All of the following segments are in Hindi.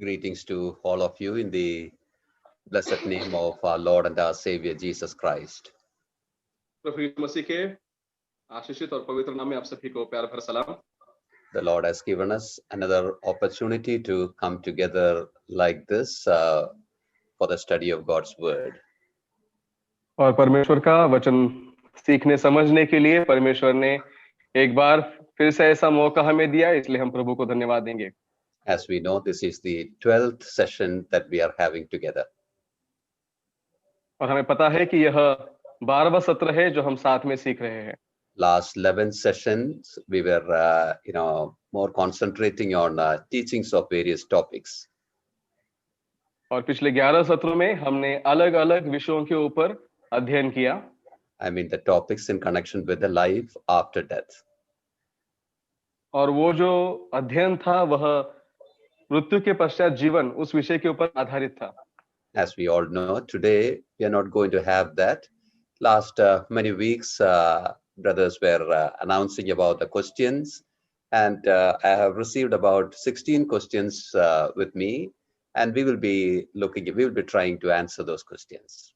Greetings to all of you in the blessed name of our Lord and our Savior Jesus Christ. प्रभु यीशु मसीह के आशीषित और पवित्र नाम में आप सभी को प्यार भरा सलाम। The Lord has given us another opportunity to come together like this for the study of God's Word. और परमेश्वर का वचन सीखने समझने के लिए परमेश्वर ने एक बार फिर से ऐसा मौका हमें दिया, इसलिए हम प्रभु को धन्यवाद देंगे। As we know, this is the 12th session that we are having together. और हमें पता है कि यह 12वां सत्र है जो हम साथ में सीख रहे हैं। Last 11 sessions, we were, more concentrating on teachings of various topics. और पिछले 11 सत्रों में हमने अलग-अलग विषयों के ऊपर अध्ययन किया। I mean the topics in connection with the life after death. और वो जो अध्ययन था वह मृत्यु के पश्चात जीवन उस विषय के ऊपर आधारित था। As we all know, today we are not going to have that. Last many weeks, brothers were announcing about the questions, and I have received about 16 questions with me, and we will be trying to answer those questions.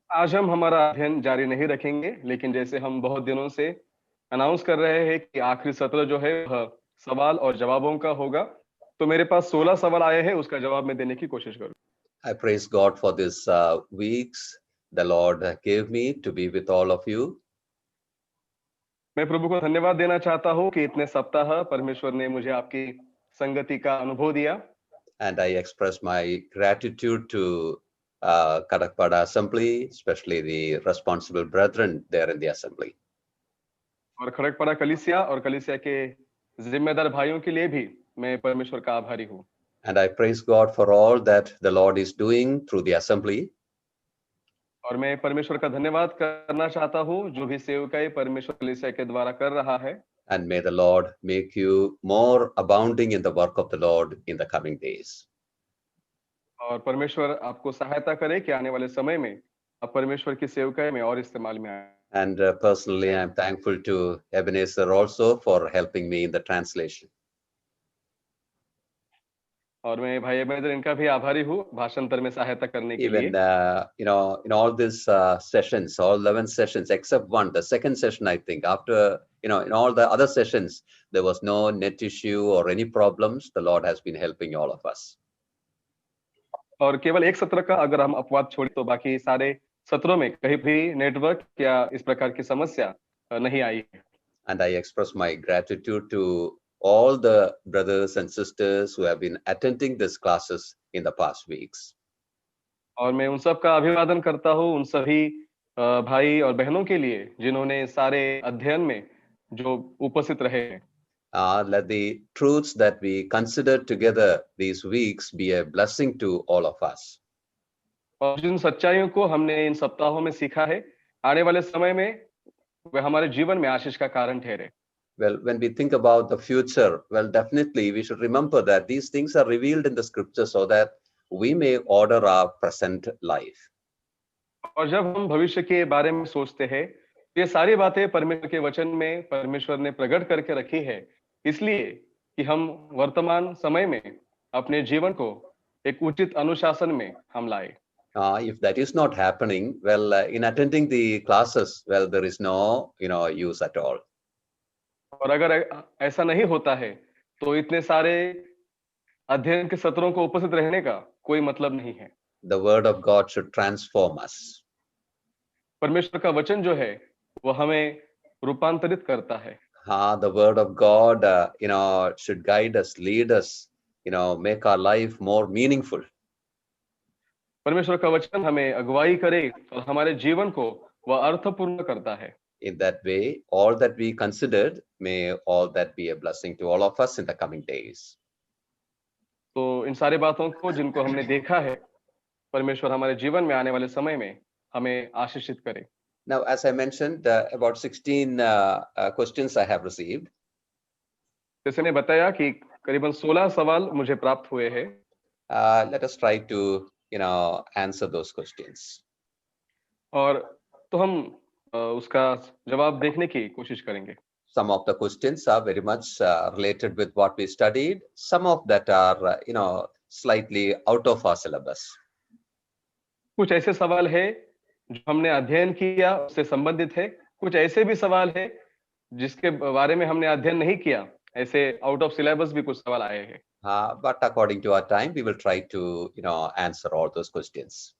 आज हम हमारा अध्ययन जारी नहीं रखेंगे, लेकिन जैसे हम बहुत दिनों से अनाउंस कर रहे हैं कि आखिरी सत्र जो है वह सवाल और जवाबों का होगा, तो मेरे पास 16 सवाल आए हैं, उसका जवाब मैं देने की कोशिश करूंगा। I praise God for these weeks the Lord gave me to be with all of you. मैं प्रभु को धन्यवाद देना चाहता हूं कि इतने सप्ताह परमेश्वर ने मुझे आपकी संगति का अनुभव दिया। And I express my gratitude to Kadakpada Assembly, especially the responsible brethren there in the assembly. और खड़कपड़ा कलीसिया और कलीसिया के जिम्मेदार भाइयों के लिए भी मैं परमेश्वर का आभारी हूं। And I praise God for all that the Lord is doing through the assembly. और मैं परमेश्वर का धन्यवाद करना चाहता हूं जो भी सेवकाई परमेश्वर कलीसिया के द्वारा कर रहा है। And may the Lord make you more abounding in the work of the Lord in the coming days. और परमेश्वर आपको सहायता करे कि आने वाले समय में आप परमेश्वर की सेवकाई में और इस्तेमाल में आए। And personally, I am thankful to Ebenezer also for helping me in the translation. और मैं भाई एबेनेज़र इनका भी आभारी हूँ भाषांतर में सहायता करने के लिए। Even in all these sessions, all 11 sessions except one, the second session, I think after in all the other sessions there was no net issue or any problems. The Lord has been helping all of us. और केवल एक सत्र का अगर हम अपवाद छोड़े तो बाकी सारे सत्रों में कहीं भी नेटवर्क या इस प्रकार की समस्या नहीं आई। And I express my gratitude to all the brothers and sisters who have been attending these classes in the past weeks. और मैं उन सब का अभिवादन करता हूँ उन सभी भाई और बहनों के लिए जिन्होंने सारे अध्ययन में जो उपस्थित रहे हैं। Let the truths that we considered together these weeks be a blessing to all of us. और जिन सच्चाइयों को हमने इन सप्ताहों में सीखा है आने वाले समय में वे हमारे जीवन में आशीष का कारण ठहरे। Well, when we think about the future, well, definitely we should remember that these things are revealed in the scripture so that we may order our present life. और जब हम भविष्य के बारे में सोचते हैं, ये सारी बातें परमेश्वर के वचन में परमेश्वर ने प्रकट करके रखी है, इसलिए कि हम वर्तमान समय में अपने जीवन को एक उचित अनुशासन में हम लाए। If that is not happening, well, in attending the classes, well, there is no, use at all. और अगर ऐसा नहीं होता है, तो इतने सारे अध्ययन के सत्रों को उपस्थित रहने का कोई मतलब नहीं है। The word of God should transform us. परमेश्वर का वचन जो है, वो हमें रूपांतरित करता है। The word of God, should guide us, lead us, make our life more meaningful. परमेश्वर का वचन हमें अगुवाई करे और हमारे जीवन को वह अर्थपूर्ण करता है। In that way, all that we considered, may all that be a blessing to all of us in the coming days. तो इन सारी बातों को जिनको हमने देखा है, परमेश्वर हमारे जीवन में आने वाले समय में हमें आशीषित करे। Now, as I mentioned, about 16 questions I have received. जैसे ने बताया कि करीबन 16 सवाल मुझे प्राप्त हुए हैं। Let us try to, answer those questions. और तो हम उसका जवाब देखने की कोशिश करेंगे। Some of the questions are very much related with what we studied. Some of that are, slightly out of our syllabus. कुछ ऐसे सवाल है जो हमने अध्ययन किया उससे संबंधित है, कुछ ऐसे भी सवाल है जिसके बारे में हमने अध्ययन नहीं किया, ऐसे आउट ऑफ सिलेबस भी कुछ सवाल आए हैं। But according to our time, we will try to, answer all those questions.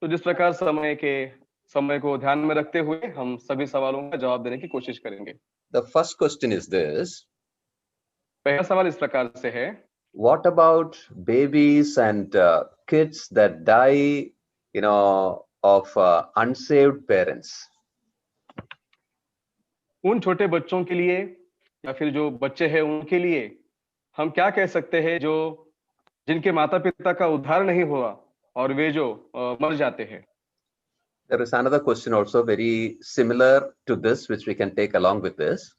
तो जिस प्रकार समय को ध्यान में रखते हुए हम सभी सवालों का जवाब देने की कोशिश करेंगे। The first question is this. पहला सवाल इस प्रकार से है, What about babies and kids that die, of unsaved parents? उन छोटे बच्चों के लिए या फिर जो बच्चे हैं उनके लिए हम क्या कह सकते हैं जो जिनके माता पिता का उद्धार नहीं हुआ और वे जो मर जाते हैं। There is another question also very similar to this, which we can take along with this.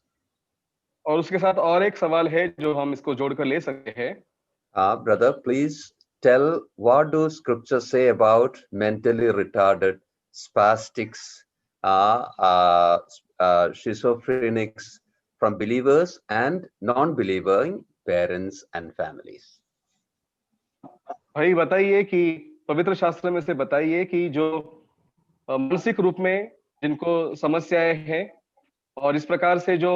और उसके साथ और एक सवाल है जो हम इसको जोड़कर ले सकते हैं। Brother, please tell what do scriptures say about mentally retarded, spastics, schizophrenics from believers and non-believing parents and families. भाई बताइए कि पवित्र शास्त्र में से बताइए कि जो मानसिक रूप में जिनको समस्याएं हैं और इस प्रकार से जो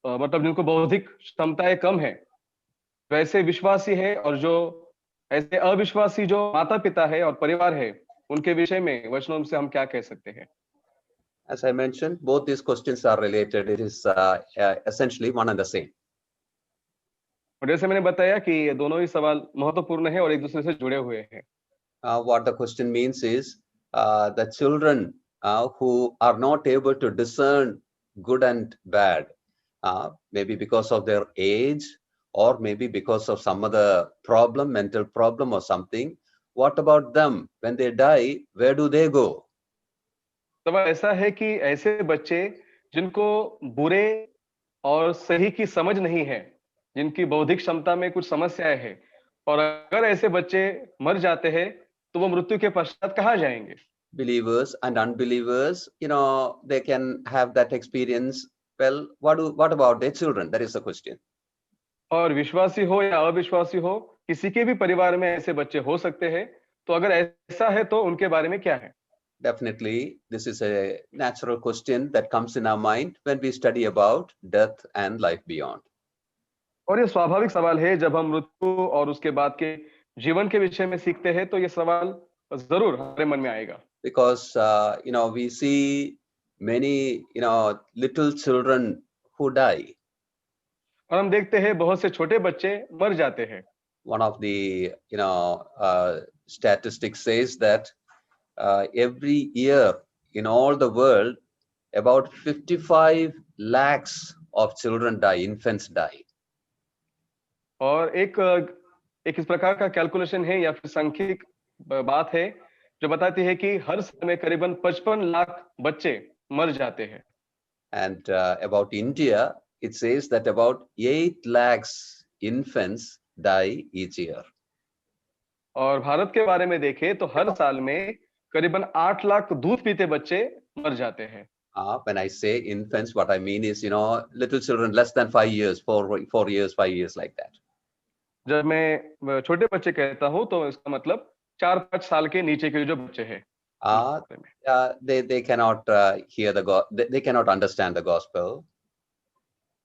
मतलब जिनको बौद्धिक क्षमताएं कम है वैसे विश्वासी है और जो ऐसे अविश्वासी जो माता पिता है और परिवार है उनके विषय में वचनों से हम क्या कह सकते हैं। As I mentioned, both these questions are related. It is essentially one and the same. और जैसे मैंने बताया कि ये दोनों ही सवाल महत्वपूर्ण है और एक दूसरे से जुड़े हुए हैं। What the question means is the children who are not able to discern good and bad, maybe because of their age or maybe because of some other problem, mental problem or something. What about them? When they die, where do they go? सवाल ऐसा है कि ऐसे बच्चे जिनको बुरे और सही की समझ नहीं है, जिनकी बौद्धिक क्षमता में कुछ समस्याएं हैं और अगर ऐसे बच्चे मर जाते हैं तो वो मृत्यु के पश्चात कहाँ जाएंगे। Believers and unbelievers, they can have that experience. Well, what about their children? That is the question. और विश्वासी हो या अविश्वासी हो किसी के भी परिवार में ऐसे बच्चे हो सकते हैं, तो अगर ऐसा है तो उनके बारे में क्या है। Definitely, this is a natural question that comes in our mind when we study about death and life beyond. और ये स्वाभाविक सवाल है जब हम मृत्यु और उसके बाद के जीवन के विषय में सीखते हैं तो ये सवाल जरूर हमारे मन में आएगा। Because we see many little children who die. और हम देखते हैं बहुत से छोटे बच्चे मर जाते हैं। One of the statistics says that every year in all the world about 55 lakhs of children die, infants die. और एक इस प्रकार का कैलकुलेशन है या फिर सांख्यिक बात है जो बताती है कि हर साल में करीबन 55 लाख बच्चे मर जाते हैं। And about India, it says that about 8 lakhs infants die each year. और भारत के बारे में देखें तो हर साल में करीबन 8 लाख दूध पीते बच्चे मर जाते हैं। When I say infants, what I mean is, little children less than 5 years, 4 years, 5 years, like that. जब मैं छोटे बच्चे कहता हूं तो इसका मतलब 4-5 साल के नीचे के जो बच्चे हैं they cannot hear they cannot understand the gospel.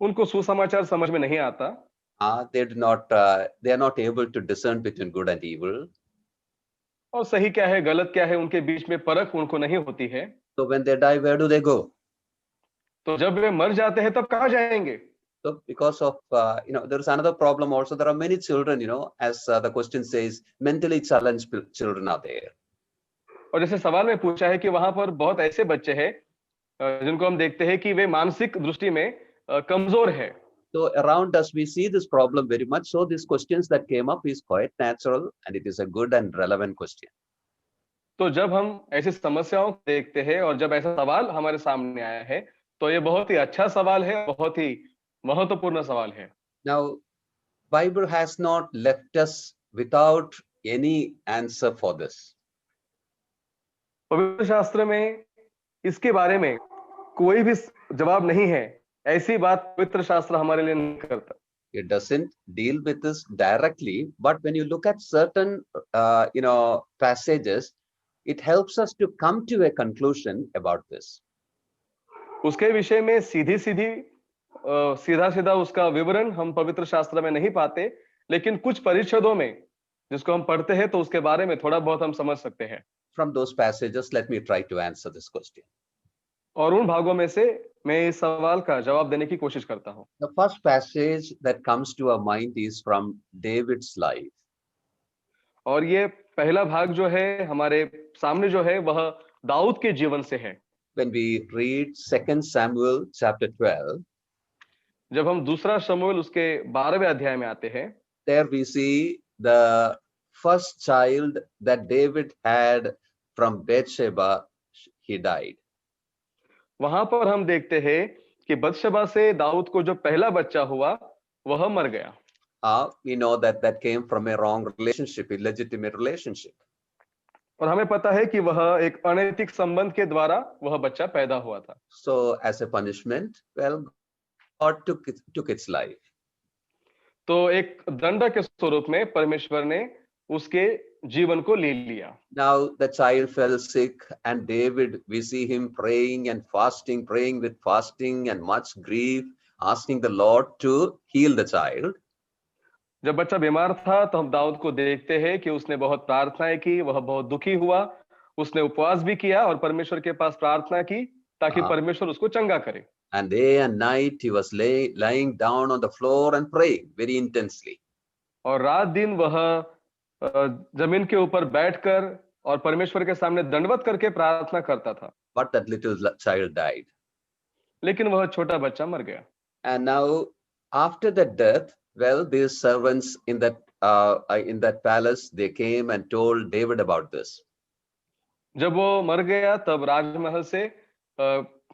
उनको सुसमाचार समझ में नहीं आता। they are not able to discern between good and evil. और सही क्या है गलत क्या है उनके बीच में परख उनको नहीं होती है। So when they die, where do they go? तो जब वे मर जाते हैं तब कहाँ जाएंगे। So because of there is another problem also. There are many children, as the question says, mentally challenged children are there. और जैसे सवाल में पूछा है कि वहां पर बहुत ऐसे बच्चे हैं जिनको हम देखते हैं कि वे मानसिक दृष्टि में कमजोर है। So around us we see this problem very much. So these questions that came up is quite natural and it is a good and relevant question. तो जब हम ऐसी समस्याओं को देखते हैं और जब ऐसा सवाल हमारे सामने आया है तो ये बहुत ही अच्छा सवाल है, बहुत ही महत्वपूर्ण सवाल है। Now, Bible has not left us without any answer for this. पवित्र शास्त्र में इसके बारे में कोई भी जवाब नहीं है, ऐसी बात पवित्र शास्त्र हमारे लिए नहीं करता। It doesn't deal with this directly, but when you look at certain, passages, it helps us to come to a conclusion about this. उसके विषय में सीधा सीधा उसका विवरण हम पवित्र शास्त्र में नहीं पाते, लेकिन कुछ परिच्छेदों में जिसको हम पढ़ते हैं तो उसके बारे में थोड़ा बहुत हम समझ सकते हैं। From those passages, let me try to answer this question. और उन भागों में से मैं इस सवाल का जवाब देने की कोशिश करता हूँ। The first passage that comes to our mind is from David's life. और ये पहला भाग जो है हमारे सामने जो है वह दाऊद के जीवन से है। When we read 2 Samuel chapter 12, जब हम दूसरा शमूएल उसके 12वें अध्याय में आते हैं, there we see the first child that David had from Bathsheba, he died. वहां पर हम देखते हैं कि बत्शेबा से दाऊद को जो पहला बच्चा हुआ वह मर गया। We know that that came from a wrong relationship, illegitimate relationship. और हमें पता है कि वह एक अनैतिक संबंध के द्वारा वह बच्चा पैदा हुआ था। So as a punishment, well, God took its life. तो एक दंड के स्वरूप में परमेश्वर ने उसके जीवन को ले लिया। Now the child fell sick, and David, we see him praying and fasting, praying with fasting and much grief, asking the Lord to heal the child. जब बच्चा बीमार था तो हम दाऊद को देखते हैं कि उसने बहुत प्रार्थनाएं की, वह बहुत दुखी हुआ, उसने उपवास भी किया और परमेश्वर के पास प्रार्थना की ताकि परमेश्वर उसको चंगा करे। And day and night he was lying down on the floor and praying very intensely. और रात दिन वह जमीन के ऊपर बैठकर और परमेश्वर के सामने दंडवत करके प्रार्थना करता था। But that little child died. लेकिन वह छोटा बच्चा मर गया। And now after the death, well, these servants in that palace, they came and told David about this. जब वो मर गया तब राजमहल से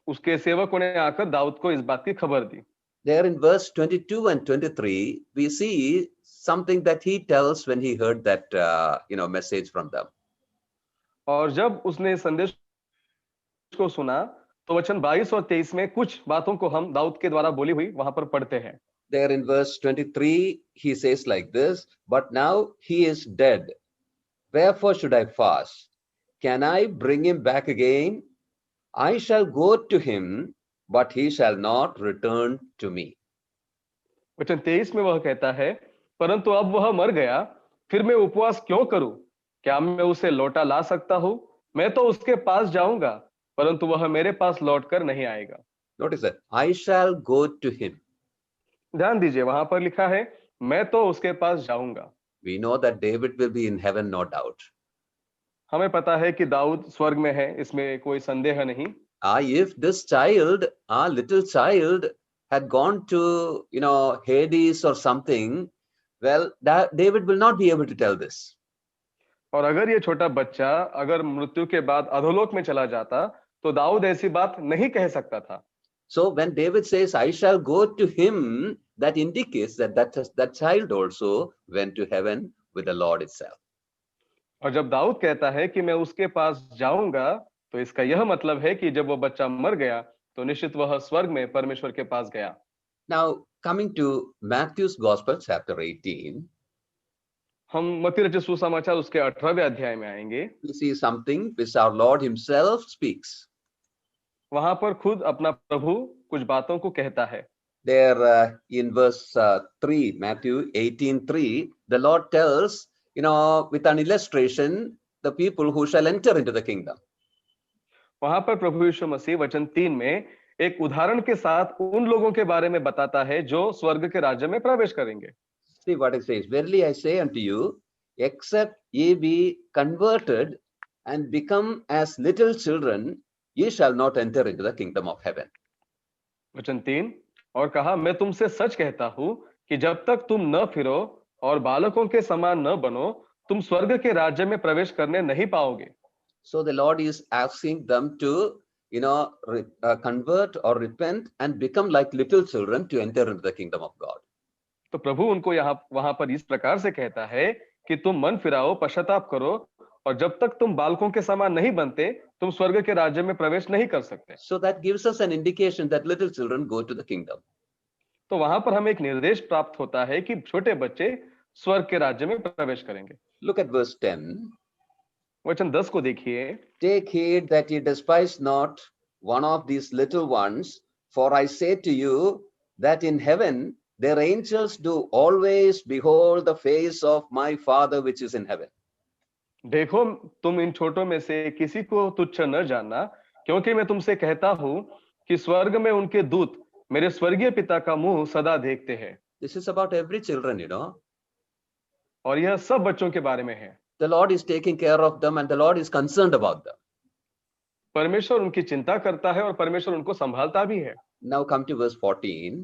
उसके सेवकों ने आकर दाऊद को इस बात की खबर दी। There in verse 22 and 23, we see something that he tells when he heard that message from them. और जब उसने संदेश को सुना तो वचन 22 और 23 में कुछ बातों को हम दाऊद के द्वारा बोली हुई वहां पर पढ़ते हैं। There in verse 23, he says like this, "But now he is dead. Wherefore should I fast? Can I bring him back again? I shall go to him, but he shall not return to me." वचन 23 में वह कहता है, परंतु अब वह मर गया, फिर मैं उपवास क्यों करूं? क्या मैं उसे लौटा ला सकता हूं? मैं तो उसके पास जाऊंगा, परंतु वह मेरे पास लौटकर नहीं आएगा। Notice that, I shall go to him. ध्यान दीजिए, वहां पर लिखा है, मैं तो उसके पास जाऊंगा। We know that David will be in heaven, no doubt. हमें पता है कि दाऊद स्वर्ग में है, इसमें कोई संदेह नहीं। If this child, little child, had gone to, Hades or something, well, David will not be able to tell this. और अगर ये छोटा बच्चा अगर मृत्यु के बाद अधोलोक में चला जाता, तो दाऊद ऐसी बात नहीं कह सकता था। So when David says, "I shall go to him," that indicates that child also went to heaven with the Lord itself. और जब दाऊद कहता है कि मैं उसके पास जाऊंगा, तो इसका यह मतलब है कि जब वो बच्चा मर गया तो निश्चित वह स्वर्ग में परमेश्वर के पास गया। Now coming to Matthew's Gospel chapter 18, हम मत्ती रचित सुसमाचार उसके 18वें अध्याय में आएंगे। we see something which our Lord himself speaks. वहां पर खुद अपना प्रभु कुछ बातों को कहता है। There in verse 3, Matthew 18:3, the Lord tells, with an illustration, the people who shall enter into the kingdom. वहां पर प्रभु यीशु मसीह वचन 3 में एक उदाहरण के साथ उन लोगों के बारे में बताता है जो स्वर्ग के राज्य में प्रवेश करेंगे। See what it says. "Verily I say unto you, except ye be converted and become as little children, ye shall not enter into the kingdom of heaven." वचन 3, और कहा, मैं तुमसे सच कहता हूं कि जब तक तुम न फिरो और बालकों के समान न बनो, तुम स्वर्ग के राज्य में प्रवेश करने नहीं पाओगे। So the Lord is asking them to, convert or repent and become like little children to enter into the kingdom of God. तो प्रभु उनको वहां पर इस प्रकार से कहता है कि तुम मन फिराओ, पश्चाताप करो, और जब तक तुम बालकों के समान नहीं बनते, तुम स्वर्ग के राज्य में प्रवेश नहीं कर सकते। So that gives us an indication that little children go to the kingdom. तो वहां पर हमें एक निर्देश प्राप्त होता है कि छोटे बच्चे स्वर्ग के राज्य में प्रवेश करेंगे। Look at verse 10. वचन 10 को देखिए। Take heed that ye despise not one of these little ones, for I say to you that in heaven their angels do always behold the face of my Father which is in heaven. देखो, तुम इन छोटों में से किसी को तुच्छ न जानना, क्योंकि मैं तुमसे कहता हूं कि स्वर्ग में उनके दूत मेरे स्वर्गीय पिता का मुंह सदा देखते हैं। This is about every children, you know. और यह सब बच्चों के बारे में है। The Lord is taking care of them and the Lord is concerned about them. परमेश्वर उनकी चिंता करता है और परमेश्वर उनको संभालता भी है। Now come to verse 14.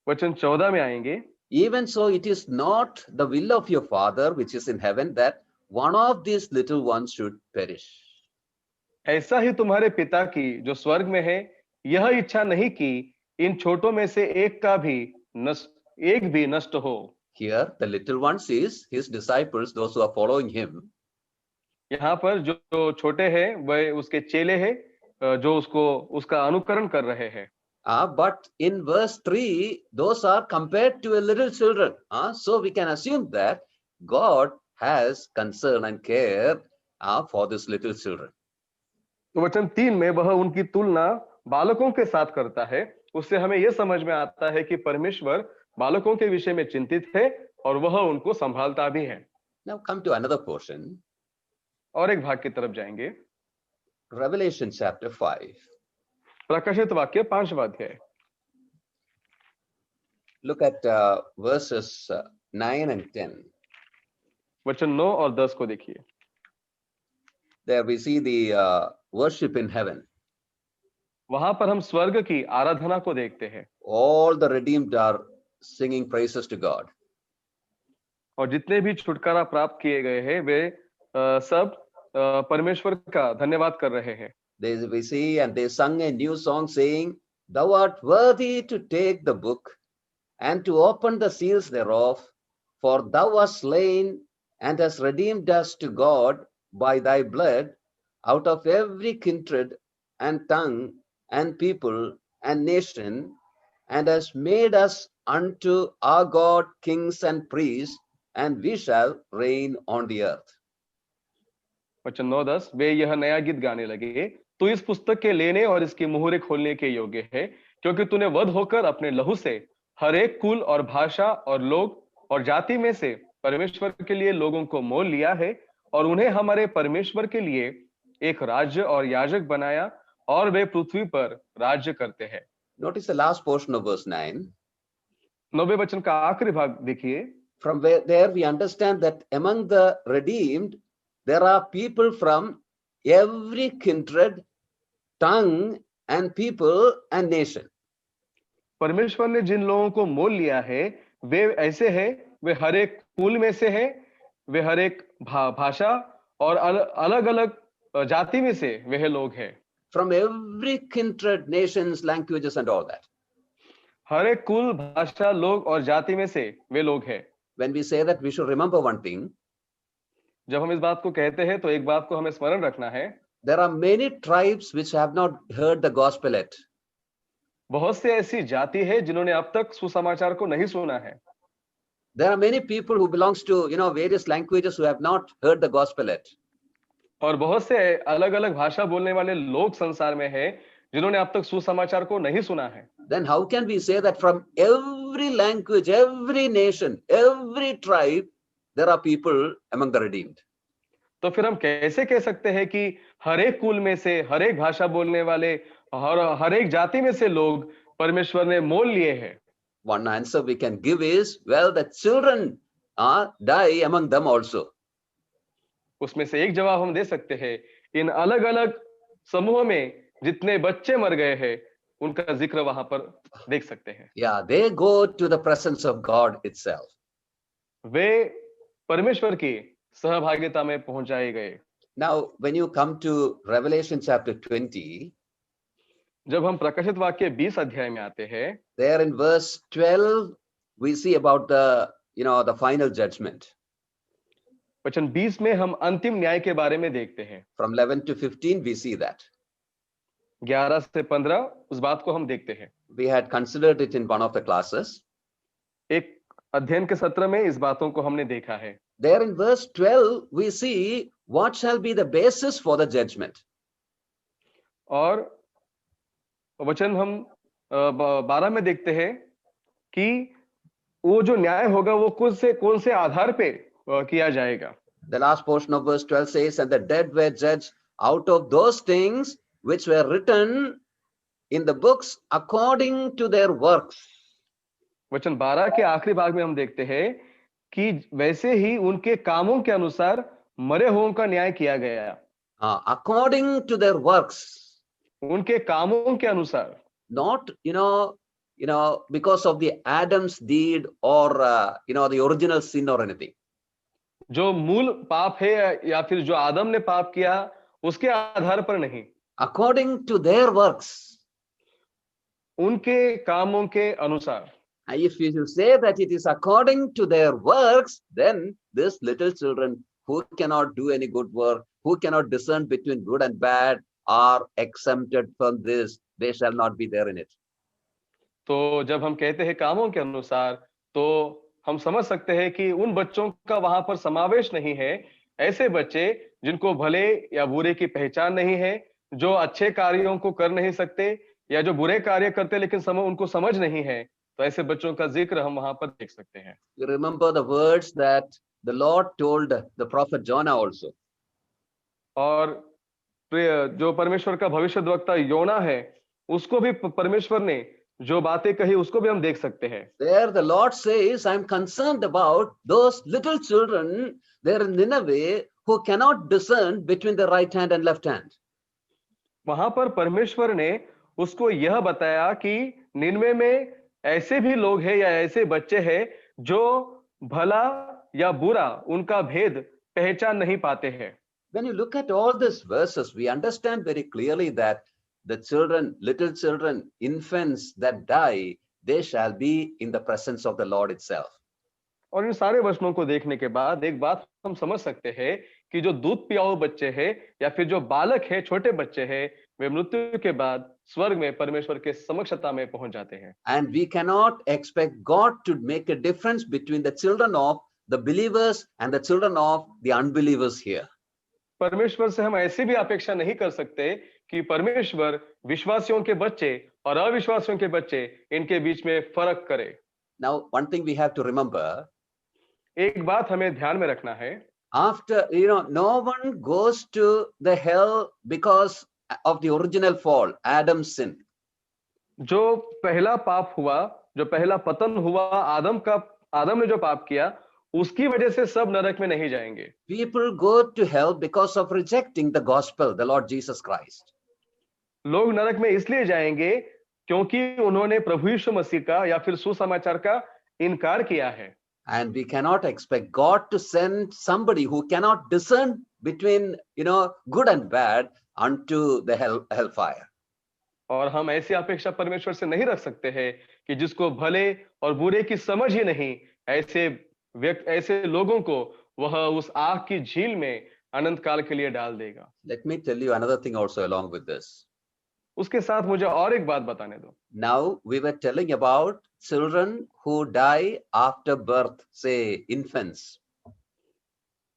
वचन 14 में आएंगे। Even so it is not the will of your Father which is in heaven that one of these little ones should perish. ऐसा ही तुम्हारे पिता की जो स्वर्ग में है, यह इच्छा नहीं कि इन छोटों में से एक भी नष्ट हो। Here the little ones is his disciples, those who are following him. यहाँ पर जो छोटे हैं वह उसके चेले हैं, जो उसका अनुकरण कर रहे हैं। But in verse 3, those are compared to a little children. So we can assume that God has concern and care for these little children. तो वचन 3 में वह उनकी तुलना बालकों के साथ करता है। उससे हमें यह समझ में आता है कि परमेश्वर बालकों के विषय में चिंतित है और वह उनको संभालता भी है। Now come to another portion. और एक भाग की तरफ जाएंगे। Revelation chapter 5. प्रकाशित वाक्य 5वां अध्याय। Look at verses 9 and 10. वचन 9 और 10 को देखिए। There we see the worship in heaven. वहां पर हम स्वर्ग की आराधना को देखते हैं। All the redeemed are singing praises to God. और जितने भी छुटकारा प्राप्त किए गए हैं वे सब परमेश्वर का धन्यवाद कर रहे हैं। We see and they sung a new song saying, Thou art worthy to take the book and to open the seals thereof, for thou wast slain and hast redeemed us to God by thy blood out of every kindred and tongue and people and nation, and hast made us unto our God kings and priests, and we shall reign on the earth. वचन 9-10 वे यह नया गीत गाने लगे, तू इस पुस्तक के लेने और इसकी मुहरे खोलने के योग्य है, क्योंकि तूने वध होकर अपने लहू से हर एक कुल और भाषा और लोग और जाति में से परमेश्वर के लिए लोगों को मोल लिया है, और उन्हें हमारे परमेश्वर के लिए एक राज्य और याजक बनाया, और वे पृथ्वी पर राज्य करते हैं। Notice the last portion of verse 9. 9वें वचन का आखिरी भाग देखिए। From where there we understand that among the redeemed there are people from every kindred, tongue and people and nation. परमेश्वर ने जिन लोगों को मोल लिया है वे ऐसे हैं, वे हर एक कुल में से हैं, वे हर एक भाषा और अलग-अलग जाति में से वे लोग हैं। From every kindred, nations, languages and all that. हर एक कुल, भाषा, लोग और जाति में से वे लोग हैं। When we say that, we should remember one thing. जब हम इस बात को कहते हैं तो एक बात को हमें स्मरण रखना है। There are many tribes which have not heard the gospel yet. बहुत से ऐसी जाति है जिन्होंने अब तक सुसमाचार को नहीं सुना है। There are many people who belongs to various languages who have not heard the gospel yet. और बहुत से अलग-अलग भाषा बोलने वाले लोग संसार में हैं जिन्होंने अब तक सुसमाचार को नहीं सुना है। Then how can we say that from every language, every nation, every tribe, there are people among the redeemed? तो फिर हम कैसे कह सकते हैं कि हर एक कुल में से, हर एक भाषा बोलने वाले, हर एक जाति में से लोग परमेश्वर ने मोल लिए हैं? One answer we can give is, well, the children die among them also. उसमें से एक जवाब हम दे सकते हैं, इन अलग-अलग समूह में जितने बच्चे मर गए हैं उनका जिक्र वहां पर देख सकते हैं। Yeah, they go to the presence of God itself. वे परमेश्वर की सहभागिता में पहुंचाए गए। Now, when you come to Revelation chapter 20, जब हम प्रकाशित वाक्य 20 अध्याय में आते हैं, there in verse 12 we see about the final judgment. वचन 20 में हम अंतिम न्याय के बारे में देखते हैं। From 11 to 15 we see that. 11 से 15 उस बात को हम देखते हैं। We had considered it in one of the classes. एक अध्ययन के सत्र में इस बातों को हमने देखा है। There in verse 12, we see what shall be the basis for the judgment. और वचन हम 12 में देखते हैं कि वो जो न्याय होगा वो कौन से आधार पे किया जाएगा। The last portion of verse 12 says, and the dead were judged out of those things which were written in the books according to their works. वचन 12 के आखिरी भाग में हम देखते हैं कि वैसे ही उनके कामों के अनुसार मरे हुओं का न्याय किया गया। According to their works. उनके कामों के अनुसार। Not, because of the Adam's deed or, the original sin or anything. जो मूल पाप है या फिर जो आदम ने पाप किया उसके आधार पर नहीं। According to their works. उनके कामों के अनुसार। If you say that it is according to their works, then these little children who cannot do any good work, who cannot discern between good and bad, are exempted from this. They shall not be there in it. तो जब हम कहते हैं कामों के अनुसार, तो हम समझ सकते हैं कि उन बच्चों का वहां पर समावेश नहीं है। ऐसे बच्चे जिनको भले या बुरे की पहचान नहीं है, जो अच्छे कार्यों को कर नहीं सकते या जो बुरे कार्य करते लेकिन उनको समझ नहीं है, तो ऐसे बच्चों का जिक्र हम वहां पर देख सकते हैं। You remember the words that the Lord told the prophet Jonah also. और जो परमेश्वर का भविष्यद्वक्ता योना है, उसको भी परमेश्वर ने जो बातें कही उसको भी हम देख सकते हैं। There the Lord says, I am concerned about those little children there in Nineveh who cannot discern between the right hand and left hand. वहां पर परमेश्वर ने उसको यह बताया कि निनवे में ऐसे भी लोग हैं या ऐसे बच्चे हैं जो भला या बुरा उनका भेद पहचान नहीं पाते हैं। When you look at all these verses, we understand very clearly that the children, little children, infants that die, they shall be in the presence of the Lord itself. और इन सारे वचनों को देखने के बाद एक बात हम समझ सकते हैं कि जो दूध पियाऊ बच्चे हैं या फिर जो बालक है, छोटे बच्चे हैं, वे मृत्यु के बाद स्वर्ग में परमेश्वर के समक्षता में पहुंच जाते हैं। And we cannot expect God to make a difference between the children of the believers and the children of the unbelievers here. परमेश्वर से हम ऐसी भी अपेक्षा नहीं कर सकते कि परमेश्वर विश्वासियों के बच्चे और अविश्वासियों के बच्चे इनके बीच में फर्क करे। Now, one thing we have to remember, एक बात हमें ध्यान में रखना है, after, no one goes to the hell because of the original fall, Adam's sin. जो पहला पाप हुआ, जो पहला पतन हुआ, आदम ने जो पाप किया, उसकी वजह से सब नरक में नहीं जाएंगे। People go to hell because of rejecting the gospel, the Lord Jesus Christ. लोग नरक में इसलिए जाएंगे क्योंकि उन्होंने प्रभु यीशु मसीह का या फिर सुसमाचार का इनकार किया है। And we cannot expect God to send somebody who cannot discern between, good and bad unto the hellfire. और हम ऐसी अपेक्षा परमेश्वर से नहीं रख सकते हैं कि जिसको भले और बुरे की समझ ही नहीं, ऐसे लोगों को वह उस आग की झील में अनंत काल के लिए डाल देगा। Let me tell you another thing also along with this. उसके साथ मुझे और एक बात बताने दो। Now we were telling about children who die after birth, say infants.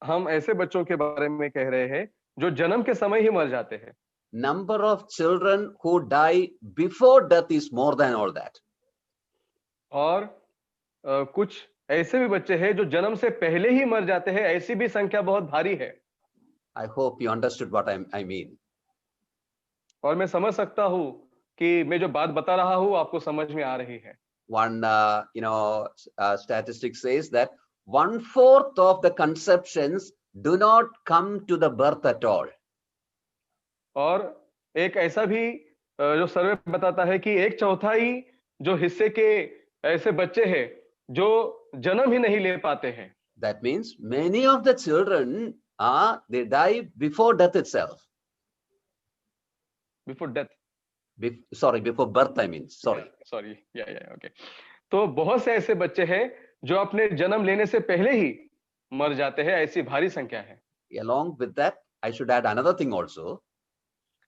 हम ऐसे बच्चों के बारे में कह रहे हैं जो जन्म के समय ही मर जाते हैं। Number of children who die before death is more than all that. और कुछ ऐसे भी बच्चे हैं जो जन्म से पहले ही मर जाते हैं, ऐसी भी संख्या बहुत भारी है। I hope you understood what I mean. और मैं समझ सकता हूं कि मैं जो बात बता रहा हूं आपको समझ में आ रही है। One, statistic says that 1/4 of the conceptions do not come to the birth at all. और एक ऐसा भी जो सर्वे बताता है कि 1/4 जो हिस्से के ऐसे बच्चे हैं जो जन्म ही नहीं ले पाते हैं। That means many of the children they die before death itself. Before death. Before birth, I mean. Sorry. Okay. तो बहुत से ऐसे बच्चे हैं जो अपने जन्म लेने से पहले ही मर जाते हैं, ऐसी भारी संख्या है। Along with that, I should add another thing also.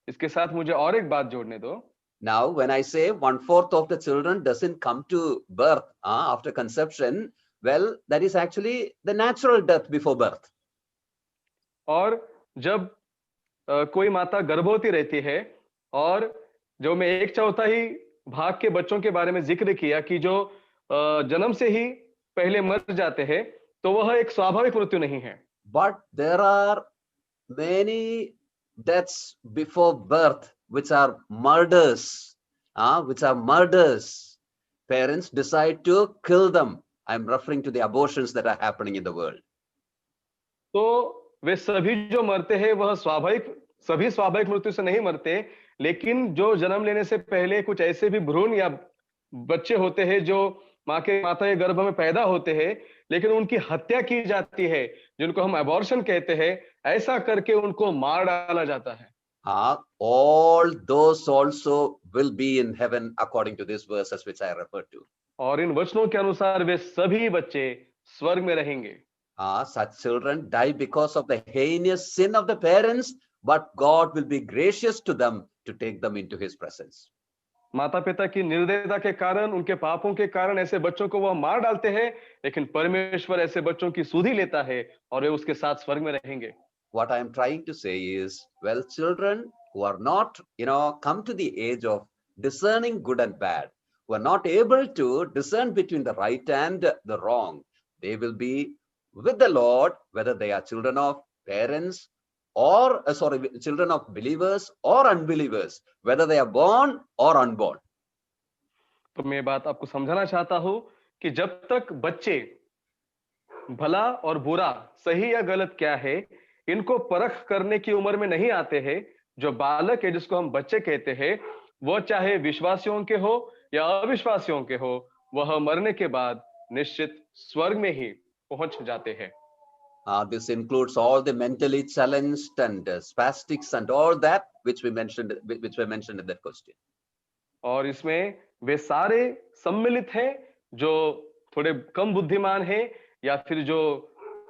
इसके साथ मुझे और एक बात जोड़ने दो। Now, when I say 1/4 of the children doesn't come to birth after conception, well, that is actually the natural death before birth. और जब कोई माता गर्भवती रहती है और जो मैं 1/4 भाग के बच्चों के बारे में जिक्र किया कि जो जन्म से ही पहले मर जाते हैं, तो वह एक स्वाभाविक मृत्यु नहीं है। But there are many deaths before birth which are murders, which are murders. Parents decide to kill them. I'm referring to the abortions that are happening in the world. तो वे सभी जो मरते हैं वह सभी स्वाभाविक मृत्यु से नहीं मरते, लेकिन जो जन्म लेने से पहले कुछ ऐसे भी भ्रूण या बच्चे होते हैं जो माता के गर्भ में पैदा होते हैं, लेकिन उनकी हत्या की जाती है, जिनको हम अबॉर्शन कहते हैं। ऐसा करके उनको मार डाला जाता है। All those also will be in heaven according to these verses which I referred to. और इन वचनों के अनुसार वे सभी बच्चे स्वर्ग में रहेंगे। Such children die because of the heinous sin of the parents, but God will be gracious to them to take them into his presence. माता पिता की निर्दयता के कारण, उनके पापों के कारण ऐसे बच्चों को वह मार डालते हैं, लेकिन परमेश्वर ऐसे बच्चों की सुधि लेता है और वे उसके साथ स्वर्ग में रहेंगे। What I am trying to say is, well, children who are not, come to the age of discerning good and bad, who are not able to discern between the right and the wrong, they will be with the Lord, whether they are children of parents or children of believers or unbelievers, whether they are born or unborn. तो मैं बात आपको समझाना चाहता हूं कि जब तक बच्चे भला और बुरा, सही या गलत क्या है, इनको परख करने की उम्र में नहीं आते हैं, जो बालक है जिसको हम बच्चे कहते हैं, वो चाहे विश्वासियों के हो या अविश्वासियों के हो, वह मरने के बाद निश्चित स्वर्ग में ही पहुंच जाते हैं। This includes all the mentally challenged and spastics and all that which were mentioned in that question. और इसमें वे सारे सम्मिलित हैं जो थोड़े कम बुद्धिमान हैं, या फिर जो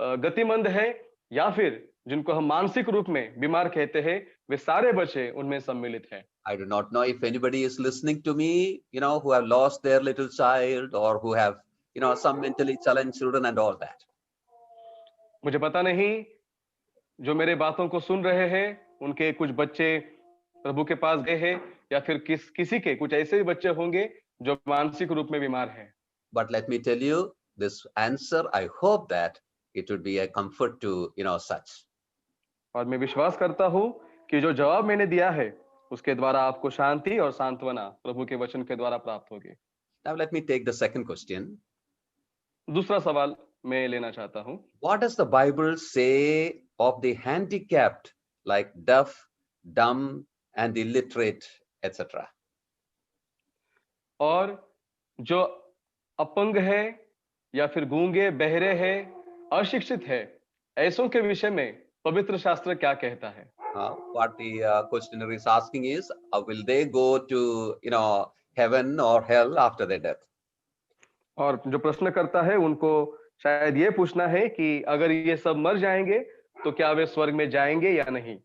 गतिमंद है, या फिर जिनको हम मानसिक रूप में बीमार कहते हैं, वे सारे बच्चे उनमें सम्मिलित हैं। I do not know if anybody is listening to me, who have lost their little child or who have, some mentally challenged children and all that. मुझे पता नहीं जो मेरे बातों को सुन रहे हैं, उनके कुछ बच्चे प्रभु के पास गए हैं, या फिर किसी के कुछ ऐसे भी बच्चे होंगे जो मानसिक रूप में बीमार हैं। But let me tell you this answer. I hope that it would be a comfort to such. और मैं विश्वास करता हूं कि जो जवाब मैंने दिया है उसके द्वारा आपको शांति और सांत्वना प्रभु के वचन के द्वारा प्राप्त होगी। Now let me take the second question. दूसरा सवाल मैं लेना चाहता हूं। What does the Bible say of the handicapped like deaf, dumb and illiterate, etc.? और जो अपंग है या फिर गूंगे, बहरे है, अशिक्षित है, ऐसों के विषय में पवित्र शास्त्र क्या कहता है? What the questioner is asking is, will they go to heaven or hell after their death? और जो प्रश्न करता है उनको शायद ये पूछना है कि अगर ये सब मर जाएंगे तो क्या वे स्वर्ग में जाएंगे या नहीं?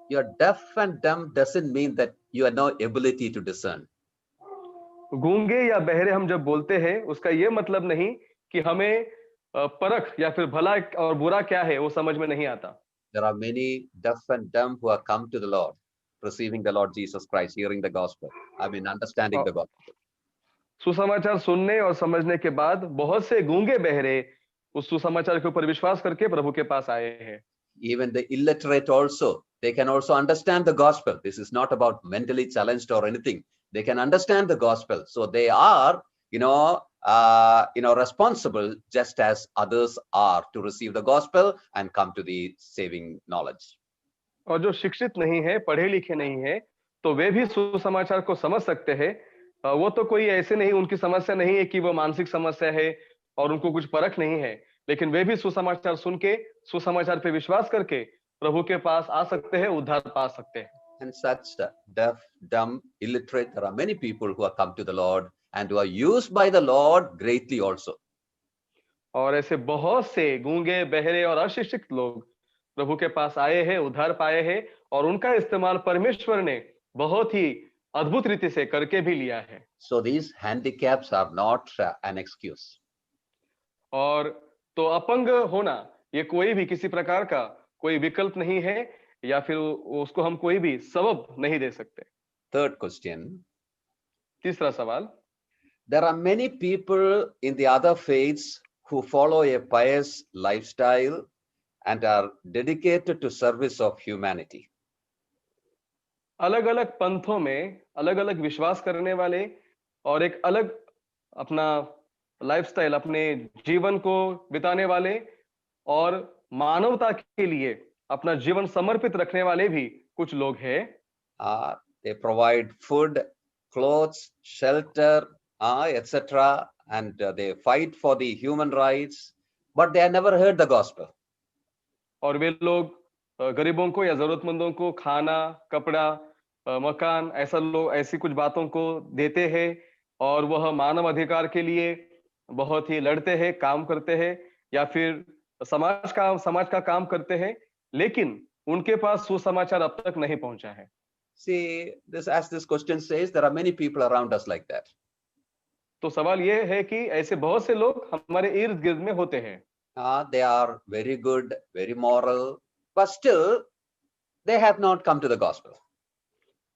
You're deaf and dumb doesn't mean that you have no ability to discern. गूंगे या बहरे हम जब बोलते हैं, उसका ये मतलब नहीं कि हमें परख या फिर भला और बुरा क्या है वो समझ में नहीं आता। There are many deaf and dumb who have come to the Lord, receiving the Lord Jesus Christ, hearing the gospel. Understanding the gospel. सुसमाचार सुनने और समझने के बाद बहुत से गूंगे बहरे उस सुसमाचार के ऊपर विश्वास करके प्रभु के पास आए हैं। Even the illiterate also, they can also understand the gospel. This is not about mentally challenged or anything. They can understand the gospel, so they are, responsible just as others are to receive the gospel and come to the saving knowledge. और जो शिक्षित नहीं है, पढ़े लिखे नहीं है, तो वे भी सुसमाचार को समझ सकते हैं। वो तो कोई ऐसे नहीं, उनकी समस्या नहीं है कि वो मानसिक समस्या है और उनको कुछ परख नहीं है, लेकिन वे भी सुसमाचार सुन के, सुसमाचार पे विश्वास करके प्रभु के पास आ सकते हैं, उद्धार पा सकते हैं। And such deaf, dumb, illiterate, there are many people who have come to the Lord and who are used by the Lord greatly also. और ऐसे बहुत से गूंगे, बहरे और अशिक्षित लोग प्रभु के पास आए हैं, उद्धार पाए हैं और उनका इस्तेमाल परमेश्वर ने बहुत ही अद्भुत रीति से करके भी लिया है। So these handicaps are not an excuse. और तो अपंग होना ये कोई भी किसी प्रकार का कोई विकल्प नहीं है या फिर उसको हम कोई भी सबब नहीं दे सकते। Third question. तीसरा सवाल, There are many people in the other faiths who follow a pious lifestyle and are dedicated to service of humanity. अलग अलग पंथों में अलग अलग विश्वास करने वाले और एक अलग अपना लाइफस्टाइल अपने जीवन को बिताने वाले और मानवता के लिए अपना जीवन समर्पित रखने वाले भी कुछ लोग हैं। They provide food, clothes, shelter, etc. And they fight for the human rights, but they have never heard the gospel. और वे लोग गरीबों को या जरूरतमंदों को खाना, कपड़ा, मकान ऐसी कुछ बातों को देते हैं और वह मानव अधिकार के लिए बहुत ही लड़ते हैं, काम करते हैं या फिर समाज का काम करते हैं, लेकिन उनके पास सुसमाचार अब तक नहीं पहुंचा है। See, as this question says, there are many people around us like that. तो सवाल ये है कि ऐसे बहुत से लोग हमारे इर्द गिर्द में होते हैं। They are very good, very moral, but still they have not come to the gospel.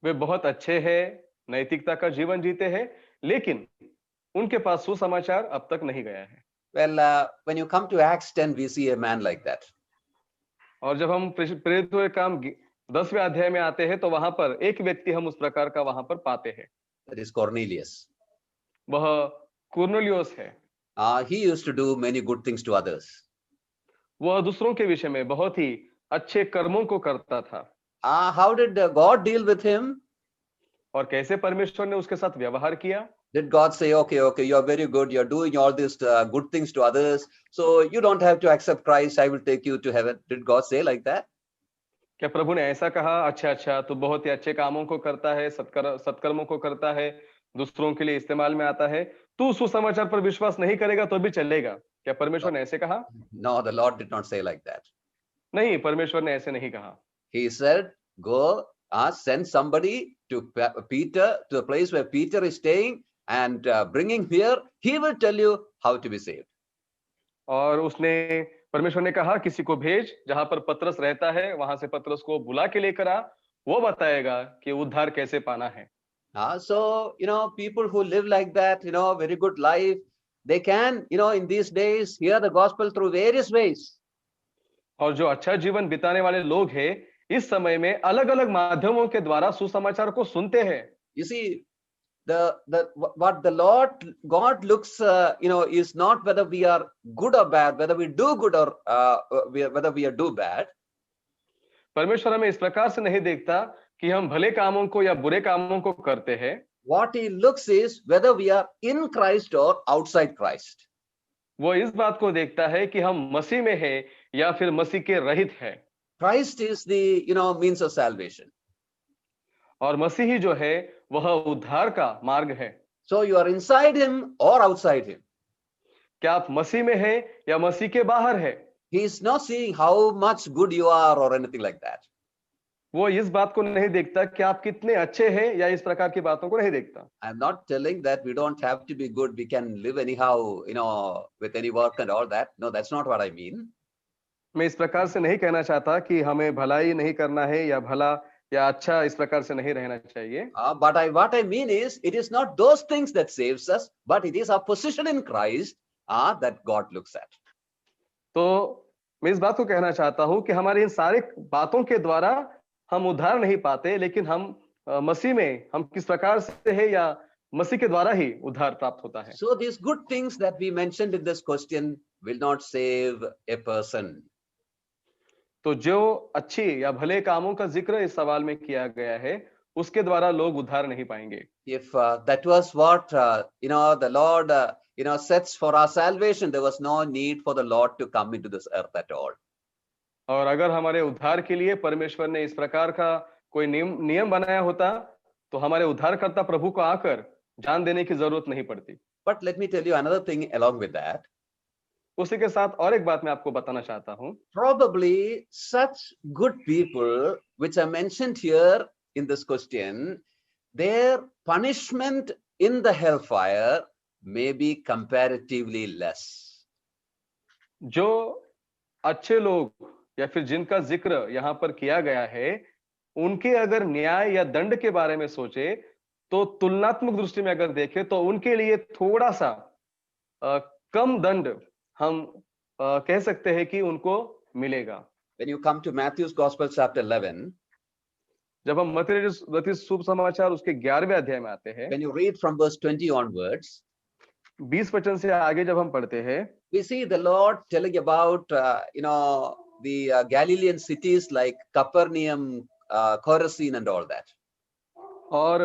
वे बहुत अच्छे हैं, नैतिकता का जीवन जीते हैं, लेकिन उनके पास सुसमाचार अब तक नहीं गया है। Well, when you come to Acts 10, we see a man like that. और जब हम प्रेरित हुए काम 10वें अध्याय में आते हैं तो वहां पर एक व्यक्ति हम उस प्रकार का वहां पर पाते हैं। That is Cornelius. वह कुर्नेलियुस है। He used to do many good things to others. वह दूसरों के विषय में बहुत ही अच्छे कर्मों को करता था। How did God deal with him? और कैसे परमेश्वर ने उसके साथ व्यवहार किया? Did God say, okay, you are very good, you are doing all these good things to others, so you don't have to accept Christ, I will take you to heaven? Did God say like that? क्या प्रभु ने ऐसा कहा, अच्छा तू बहुत ही अच्छे कामों को करता है, सत्कर्मों को करता है, दूसरों के लिए इस्तेमाल में आता है, तू सुसमाचार पर विश्वास नहीं करेगा तो भी चलेगा? क्या परमेश्वर ने ऐसे कहा? No, the Lord did not say like that. नहीं, परमेश्वर ने ऐसे नहीं कहा। He said, go, send somebody to Peter, to the place where Peter is staying, and bring him here. He will tell you how to be saved. और उसने परमेश्वर ने कहा किसी को भेज जहां पर पतरस रहता है, वहां से पतरस को बुला के लेकर आ, वो बताएगा कि उद्धार कैसे पाना है। So, people who live like that, very good life, they can, in these days, hear the gospel through various ways. और जो अच्छा जीवन बिताने वाले लोग हैं, इस समय में अलग-अलग माध्यमों के द्वारा सुसमाचार को सुनते हैं। You see, what the Lord God looks, is not whether we are good or bad, whether we do good or whether we do bad. परमेश्वर हमें इस प्रकार से नहीं देखता कि हम भले कामों को या बुरे कामों को करते हैं। What he looks is whether we are in Christ or outside Christ. वो इस बात को देखता है कि हम मसीह में हैं या फिर मसीह के रहित हैं। Christ is the, means of salvation. और मसीह ही जो है वह उद्धार का मार्ग है। So you are inside him or outside him. क्या आप मसीह में हैं या मसीह के बाहर है? He is not seeing how much good you are or anything like that. वो इस बात को नहीं देखता कि आप कितने अच्छे हैं या इस प्रकार की बातों को नहीं देखता। I'm not telling that we don't have to be good. We can live anyhow, with any work and all that. No, that's not what I mean. मैं इस प्रकार से नहीं कहना चाहता कि हमें भलाई नहीं करना है या भला या अच्छा इस प्रकार से नहीं रहना चाहिए। But what I mean is, it is not those things that saves us, but it is our position in Christ that God looks at. तो मैं इस बात को कहना चाहता हूं कि हमारी इन सारी बातों के द्वारा हम उद्धार नहीं पाते, लेकिन हम मसीह में हम किस प्रकार से है या मसीह के द्वारा ही उद्धार प्राप्त होता है। So these good things that we mentioned in this question will not save a person. तो जो अच्छी या भले कामों का जिक्र इस सवाल में किया गया है, उसके द्वारा लोग उद्धार नहीं पाएंगे। If that was what the Lord sets for our salvation, there was no need for the Lord to come into this earth at all. और अगर हमारे उद्धार के लिए परमेश्वर ने इस प्रकार का कोई नियम बनाया होता, तो हमारे उद्धारकर्ता प्रभु को आकर जान देने की जरूरत नहीं पड़ती। But let me tell you another thing along with that. उसी के साथ और एक बात मैं आपको बताना चाहता हूँ। Probably such good people which are mentioned here in this question, their punishment in the hellfire may be comparatively less. जो अच्छे लोग या फिर जिनका जिक्र यहाँ पर किया गया है, उनके अगर न्याय या दंड के बारे में सोचे तो तुलनात्मक दृष्टि में अगर देखें तो उनके लिए थोड़ा सा कम दंड हम कह सकते हैं कि उनको मिलेगा। When you come to Matthew's Gospel chapter 11, जब हम मत्ती शुभ समाचार उसके 11वें अध्याय में आते हैं, when you read from verse 20 onwards, 20 वचन से आगे जब हम पढ़ते हैं, we see the Lord telling about the Galilean cities like Capernaum, Chorazin, and all that. और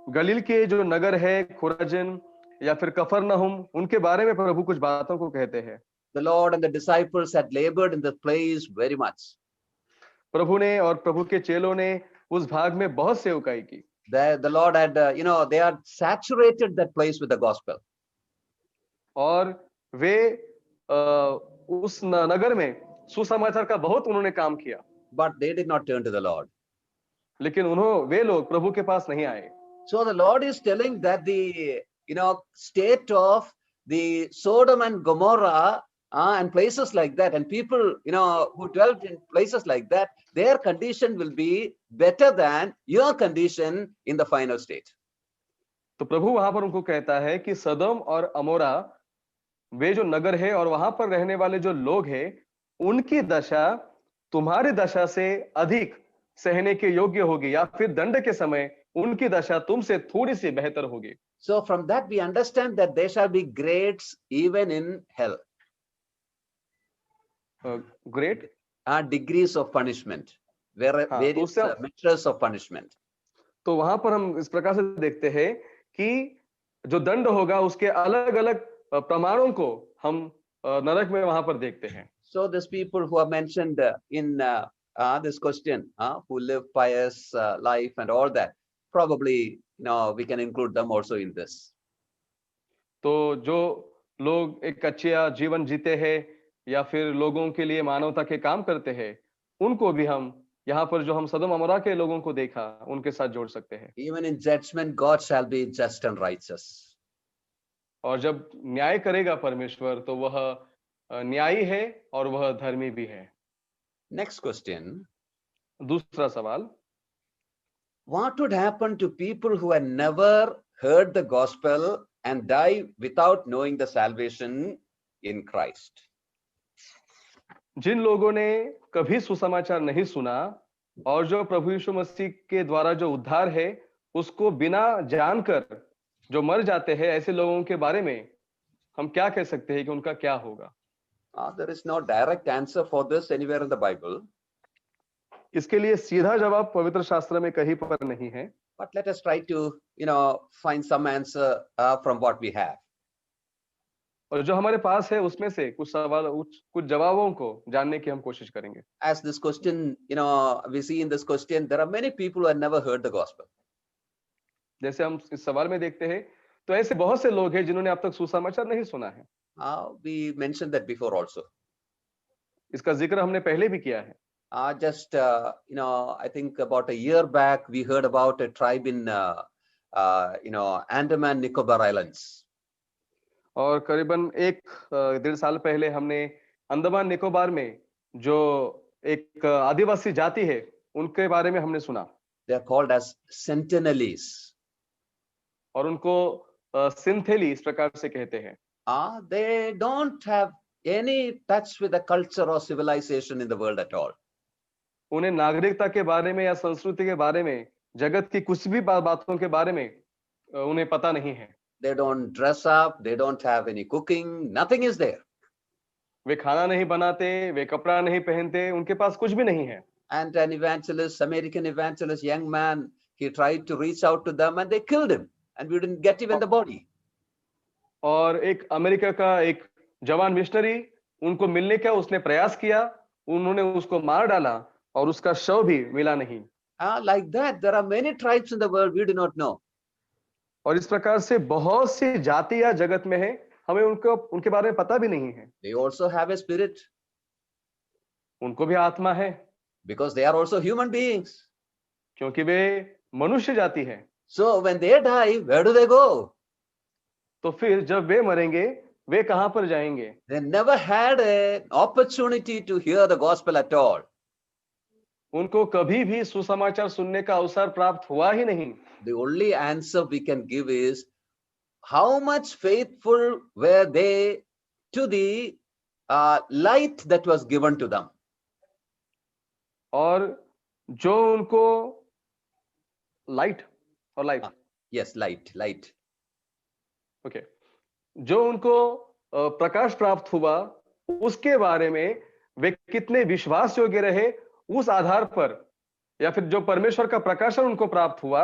गलील के जो नगर है खुराजिन या फिर कफरनहुम, उनके बारे में प्रभु कुछ बातों को कहते हैं। The Lord and the disciples had labored in the place very much. प्रभु ने और प्रभु के चेलों ने उस भाग में बहुत सेवकाई की। The Lord had, they had saturated that place with the gospel. और वे उस नगर में सुसमाचार का बहुत उन्होंने काम किया। But they did not turn to the Lord. लेकिन वे लोग प्रभु के पास नहीं आए। So the Lord is telling that the state of the Sodom and Gomorrah and places like that, and people who dwelt in places like that, their condition will be better than your condition in the final state. तो प्रभु वहां पर उनको कहता है कि सदोम और अमोरा वे जो नगर है और वहां पर रहने वाले जो लोग हैं, उनकी दशा तुम्हारी दशा से अधिक सहने के योग्य होगी, या फिर दंड के समय उनकी दशा तुमसे थोड़ी सी बेहतर होगी। So from that we understand that there shall be grades even in hell. Great degrees of punishment, various measures of punishment. तो वहां पर हम इस प्रकार से देखते हैं कि जो दंड होगा उसके अलग अलग प्रमाणों को हम नरक में वहां पर देखते हैं। So these people who are mentioned in this question, who live pious life and all that, probably we can include them also in this. तो जो लोग एक अच्छा जीवन जीते हैं या फिर लोगों के लिए मानवता के काम करते हैं, उनको भी हम यहाँ पर जो हम सदोम अमोरा के लोगों को देखा, उनके साथ जोड़ सकते हैं। Even in judgment, God shall be just and righteous. और जब न्याय करेगा परमेश्वर, तो वह न्यायी है और वह धर्मी भी है। Next question. दूसरा सवाल, what would happen to people who had never heard the gospel and die without knowing the salvation in Christ? जिन लोगों ने कभी सुसमाचार नहीं सुना और जो प्रभु यीशु मसीह के द्वारा जो उद्धार है उसको बिना जानकर जो मर जाते हैं, ऐसे लोगों के बारे में हम क्या कह सकते हैं कि उनका क्या होगा? There is no direct answer for this anywhere in the Bible. इसके लिए सीधा जवाब पवित्र शास्त्र में कहीं पर नहीं है। But let us try to, find some answer from what we have. और जो हमारे पास है उसमें से कुछ सवाल, कुछ जवाबों को जानने की हम कोशिश करेंगे। As this question, we see in this question, there are many people who have never heard the gospel. जैसे हम इस सवाल में देखते हैं, तो ऐसे बहुत से लोग हैं जिन्होंने अब तक सुसमाचार नहीं सुना है। We mentioned that before also. इसका जिक्र हमने पहले भी किया है। Just I think about a year back we heard about a tribe in Andaman Nicobar Islands. और करीबन 1.5 साल पहले हमने अंडमान निकोबार में जो एक आदिवासी जाति है उनके बारे में हमने सुना। They are called as Sentinelese. और उनको सिंथेली इस प्रकार से कहते हैं। They don't have any touch with the culture or civilization in the world at all. उन्हें नागरिकता के बारे में या संस्कृति के बारे में, जगत की कुछ भी बातों के बारे में उन्हें पता नहीं है। They don't dress up, they don't have any cooking, nothing is there. वे खाना नहीं बनाते, वे कपड़ा नहीं पहनते, उनके पास कुछ भी नहीं है। And an evangelist, American evangelist, young man, he tried to reach out to them and they killed him and we didn't get even the body. और एक अमेरिका का एक जवान मिशनरी उनको मिलने का उसने प्रयास किया, उन्होंने उसको मार डाला और उसका शव भी मिला नहीं। Like that, there are many tribes in the world we do not know. और इस प्रकार से बहुत सी जातियां जगत में है हमें उनके बारे में पता भी नहीं है। They also have a spirit उनको भी आत्मा है, because they are also human beings. क्योंकि वे मनुष्य जाति है। So when they die, where do they go? तो फिर जब वे मरेंगे, वे कहां पर जाएंगे? They never had an opportunity to hear the gospel at all. उनको कभी भी सुसमाचार सुनने का अवसर प्राप्त हुआ ही नहीं। The only answer we can give is how much faithful were they to the light that was given to them. और जो उनको लाइट और लाइफ Yes, light. ओके, जो उनको प्रकाश प्राप्त हुआ, उसके बारे में वे कितने विश्वास योग्य रहे, उस आधार पर, या फिर जो परमेश्वर का प्रकाशन उनको प्राप्त हुआ,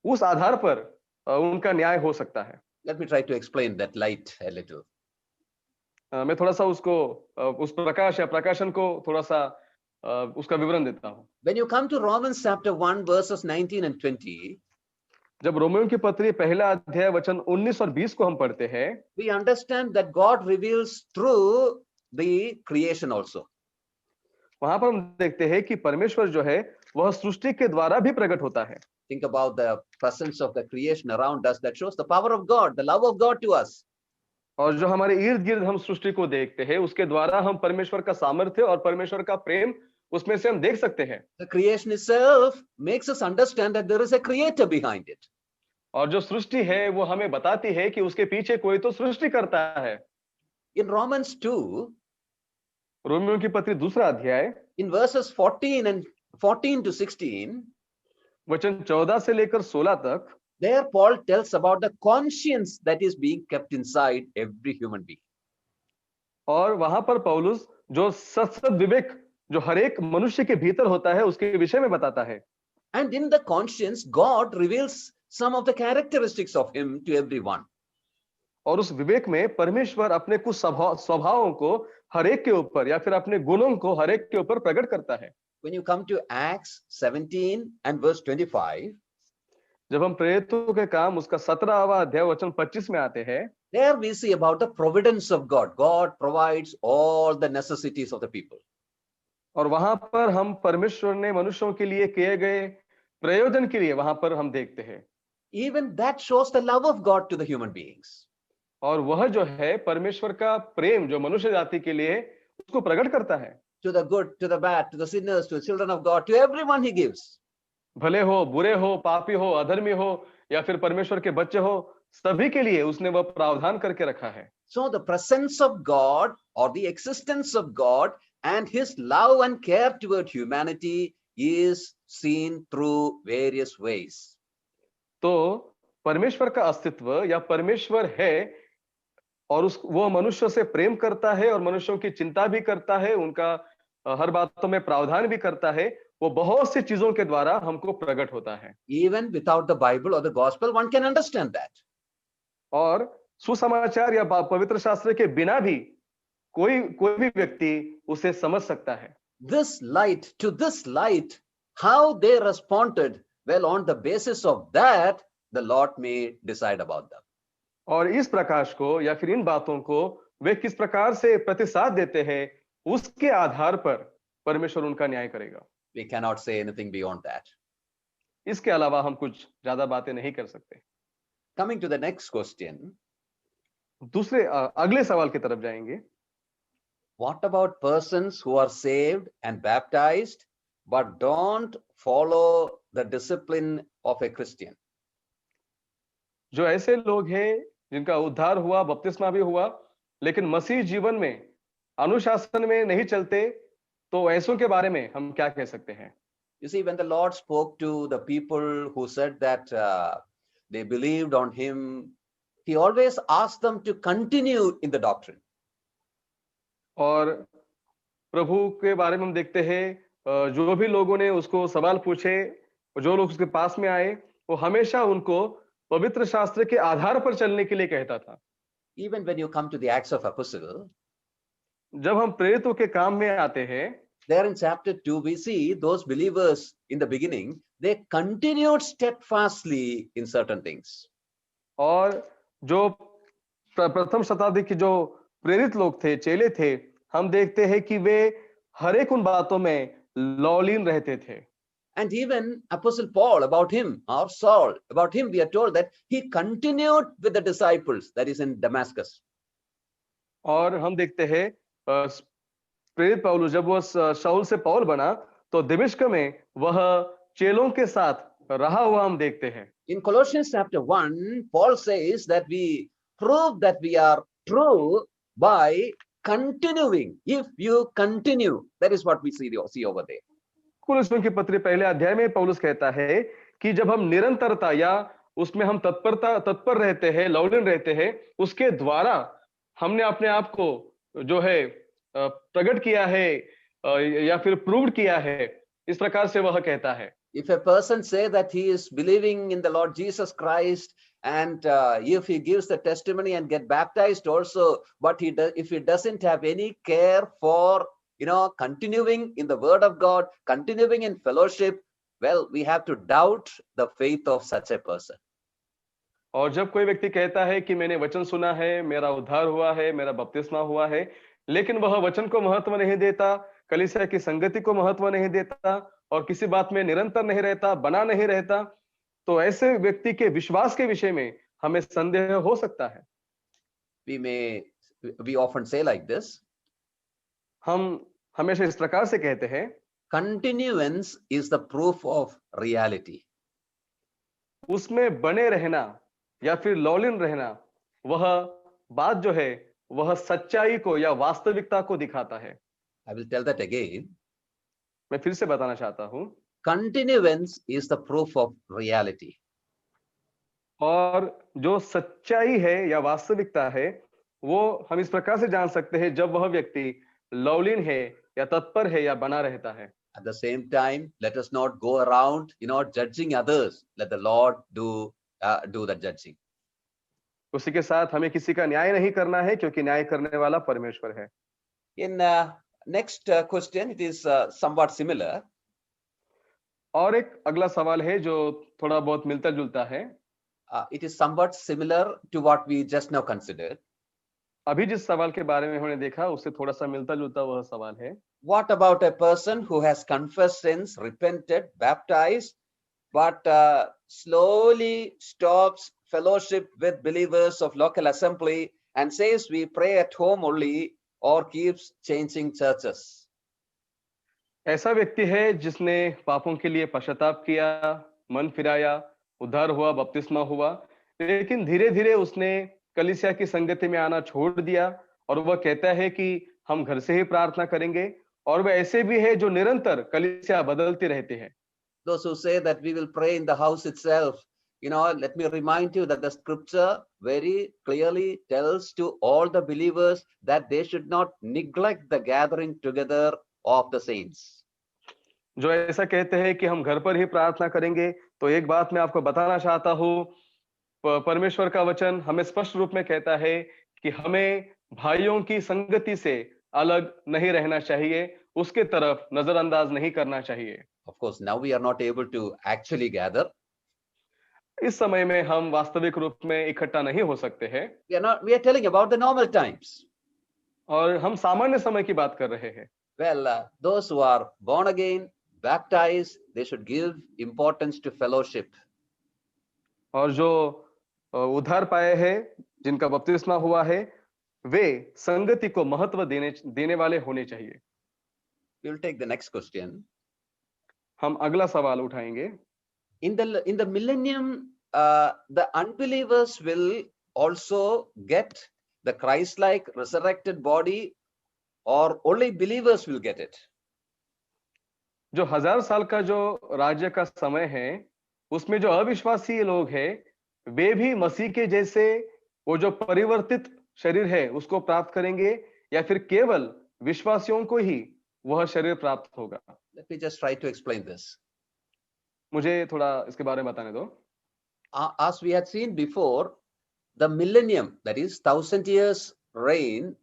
उस आधार पर उनका न्याय हो सकता है। Let me try to explain that light a little. मैं थोड़ा सा उसको उस प्रकाश या प्रकाशन को थोड़ा सा उसका विवरण देता हूं। When you come to Romans chapter 1 verses 19 and 20, जब रोमियों की पत्री पहला अध्याय वचन 19 और 20 को हम पढ़ते हैं, we understand that God reveals through the creation also. वहां पर हम देखते हैं कि परमेश्वर जो है वह सृष्टि के द्वारा भी प्रकट होता है। Think about the presence of the creation around us that shows the power of God, the love of God to us. और जो हमारे इर्द गिर्द हम सृष्टि को देखते हैं, उसके द्वारा हम परमेश्वर का सामर्थ्य और परमेश्वर का प्रेम उसमें से हम देख सकते हैं। The creation itself makes us understand that there is a creator behind it. और जो सृष्टि है वो हमें बताती है कि उसके पीछे कोई तो सृष्टि करता है। In Romans 2, रोमियों की पत्री दूसरा अध्याय in verses 14 to 16, वचन 14 से लेकर 16 तक, there Paul tells about the conscience that is being kept inside every human being. और वहां पर पौलुस जो सत विवेक जो हर एक मनुष्य के भीतर होता है उसके विषय में बताता है। And in the conscience, God reveals some of the characteristics of him to everyone. और उस विवेक में परमेश्वर अपने कुछ स्वभावों को हर एक के ऊपर या फिर अपने गुणों को हर एक के ऊपर प्रकट करता है। When you come to Acts 17 and verse 25, जब हम प्रेरितों के काम उसका 17वां अध्याय वचन 25 में आते हैं, there we see about the providence of God. God provides all the necessities of the people. और वहां पर हम परमेश्वर ने मनुष्यों के लिए किए गए प्रयोजन के लिए वहां पर हम देखते हैं। Even that shows the love of God to the human beings. और वह जो है परमेश्वर का प्रेम जो मनुष्य जाति के लिए उसको प्रकट करता है। To the good, to the bad, to the sinners, to the children of God, to everyone he gives. भले हो, बुरे हो, पापी हो, अधर्मी हो या फिर परमेश्वर के बच्चे हो, सभी के लिए उसने वह प्रावधान करके रखा है। So the presence of God or the existence of God and his love and care toward humanity is seen through various ways. तो परमेश्वर का अस्तित्व या परमेश्वर है और वो मनुष्य से प्रेम करता है और मनुष्यों की चिंता भी करता है, उनका हर बातों में प्रावधान भी करता है, वो बहुत सी चीजों के द्वारा हमको प्रकट होता है। Even without the Bible or the gospel, one can understand that. और सुसमाचार या पवित्र शास्त्र के बिना भी कोई भी व्यक्ति उसे समझ सकता है। To this light, how they responded, well, on the basis of that, the Lord may decide about them. और इस प्रकाश को या फिर इन बातों को वे किस प्रकार से प्रतिसाद देते हैं, उसके आधार पर परमेश्वर उनका न्याय करेगा। We cannot say anything beyond that. इसके अलावा हम कुछ ज्यादा बातें नहीं कर सकते। Coming to the next question. दूसरे अगले सवाल की तरफ जाएंगे। What about persons who are saved and baptized but don't follow the discipline of a Christian? जो ऐसे लोग हैं जिनका उद्धार हुआ, बपतिस्मा भी हुआ, लेकिन मसीह जीवन में अनुशासन में नहीं चलते, तो ऐसों के बारे में हम क्या कह सकते हैं? You see, when the Lord spoke to the people who said that they believed on him, he always asked them to continue in the doctrine. और प्रभु के बारे में हम देखते हैं, जो भी लोगों ने उसको सवाल पूछे, जो लोग उसके पास में आए, वो हमेशा उनको पवित्र शास्त्र के आधार पर चलने के लिए कहता था। Even when you come to the Acts of Apostle, जब हम प्रेरितों के काम में आते हैं, there in chapter 2 we see those believers in the beginning, they continued steadfastly in certain things. और जो प्रथम शताब्दी के जो प्रेरित लोग थे, चेले थे, हम देखते हैं कि वे हर एक उन बातों में लौलीन रहते थे। And even Apostle Paul, about him, or Saul, about him, we are told that he continued with the disciples, that is in Damascus. और हम देखते हैं प्रेरित पौलुस जब वो शाऊल से पौल बना, तो दमिश्क में वह चेलों के साथ रहा हुआ हम देखते हैं। In Colossians chapter 1, Paul says that we prove that we are true by continuing. If you continue, that is what we see over there. कुलुस्सियों की पत्री पहले अध्याय में पौलुस कहता है कि जब हम निरंतरता या उसमें हम तत्पर रहते हैं, लौलीन रहते हैं, उसके द्वारा हमने अपने आप को जो है प्रकट किया है या फिर प्रूव किया है, इस प्रकार से वह कहता है। If a person say that he is believing in the Lord Jesus Christ, and if he gives the testimony and get baptized also, but if he doesn't have any care for continuing in the word of God, continuing in fellowship, well, we have to doubt the faith of such a person. और जब कोई व्यक्ति कहता है कि मैंने वचन सुना है, मेरा उद्धार हुआ है, मेरा बपतिस्मा हुआ है, लेकिन वह वचन को महत्व नहीं देता, कलीसिया की संगति को महत्व नहीं देता और किसी बात में निरंतर नहीं रहता, बना नहीं रहता, तो ऐसे व्यक्ति के विश्वास के विषय में हमें संदेह हो सकता है। We often say like this. हम हमेशा इस प्रकार से कहते हैं, continuance is the proof of reality. उसमें बने रहना या फिर लौलीन रहना, वह बात जो है वह सच्चाई को या वास्तविकता को दिखाता है। I will tell that again. मैं फिर से बताना चाहता हूं, continuance is the proof of reality. और जो सच्चाई है या वास्तविकता है, वो हम इस प्रकार से जान सकते हैं जब वह व्यक्ति लौलीन है या तत्पर है या बना रहता है। At the same time, let us not go around, judging others. Let the Lord do the judging. उसी के साथ हमें किसी का न्याय नहीं करना है, क्योंकि न्याय करने वाला परमेश्वर है। In next question, it is somewhat similar. और एक अगला सवाल है जो थोड़ा बहुत मिलता जुलता है। It is somewhat similar to what we just now considered. अभी जिस सवाल के बारे में हमने देखा, उससे थोड़ा सा मिलता जुलता वह सवाल है, what about a person who has confessed sins, repented, baptized, but slowly stops fellowship with believers of local assembly and says we pray at home only, or keeps changing churches? ऐसा व्यक्ति है जिसने पापों के लिए पश्चाताप किया, मन फिराया, उद्धार हुआ, बपतिस्मा हुआ, लेकिन धीरे धीरे उसने कलीसिया की संगति में आना छोड़ दिया और वह कहता है कि हम घर से ही प्रार्थना करेंगे, और वह ऐसे भी है जो निरंतर कलीसिया बदलते रहते हैं। Those who say that we will pray in the house itself, let me remind you that the scripture very clearly tells to all the believers that they should not neglect the gathering together of the saints. जो ऐसा कहते हैं कि हम घर पर ही प्रार्थना करेंगे, तो एक बात मैं आपको बताना चाहता हूं, परमेश्वर का वचन हमें स्पष्ट रूप में कहता है कि हमें भाइयों की संगति से अलग नहीं रहना चाहिए, उसके तरफ नजरअंदाज नहीं करना चाहिए। Of course, now we are not able to actually gather. इस समय में हम वास्तविक रूप में इकट्ठा नहीं हो सकते हैं। We are telling about the normal times. और हम सामान्य समय की बात कर रहे हैं। Well, those who are born again, baptized, they should give importance to fellowship. और जो उद्धार पाए हैं, जिनका बपतिस्मा हुआ है, वे संगति को महत्व देने वाले होने चाहिए। We'll take the next question. हम अगला सवाल उठाएंगे। In the millennium, the unbelievers will also get the Christ-like resurrected body, or only believers will get it? जो 1000 साल का जो राज्य का समय है, उसमें जो अविश्वासी लोग हैं, वे भी मसीह के जैसे वो जो परिवर्तित शरीर है उसको प्राप्त करेंगे, या फिर केवल विश्वासियों को ही वह शरीर प्राप्त होगा? Let me just try to explain this. मुझे थोड़ा इसके बारे में बताने दो। As we had seen before, the millennium, that is 1000 years reign,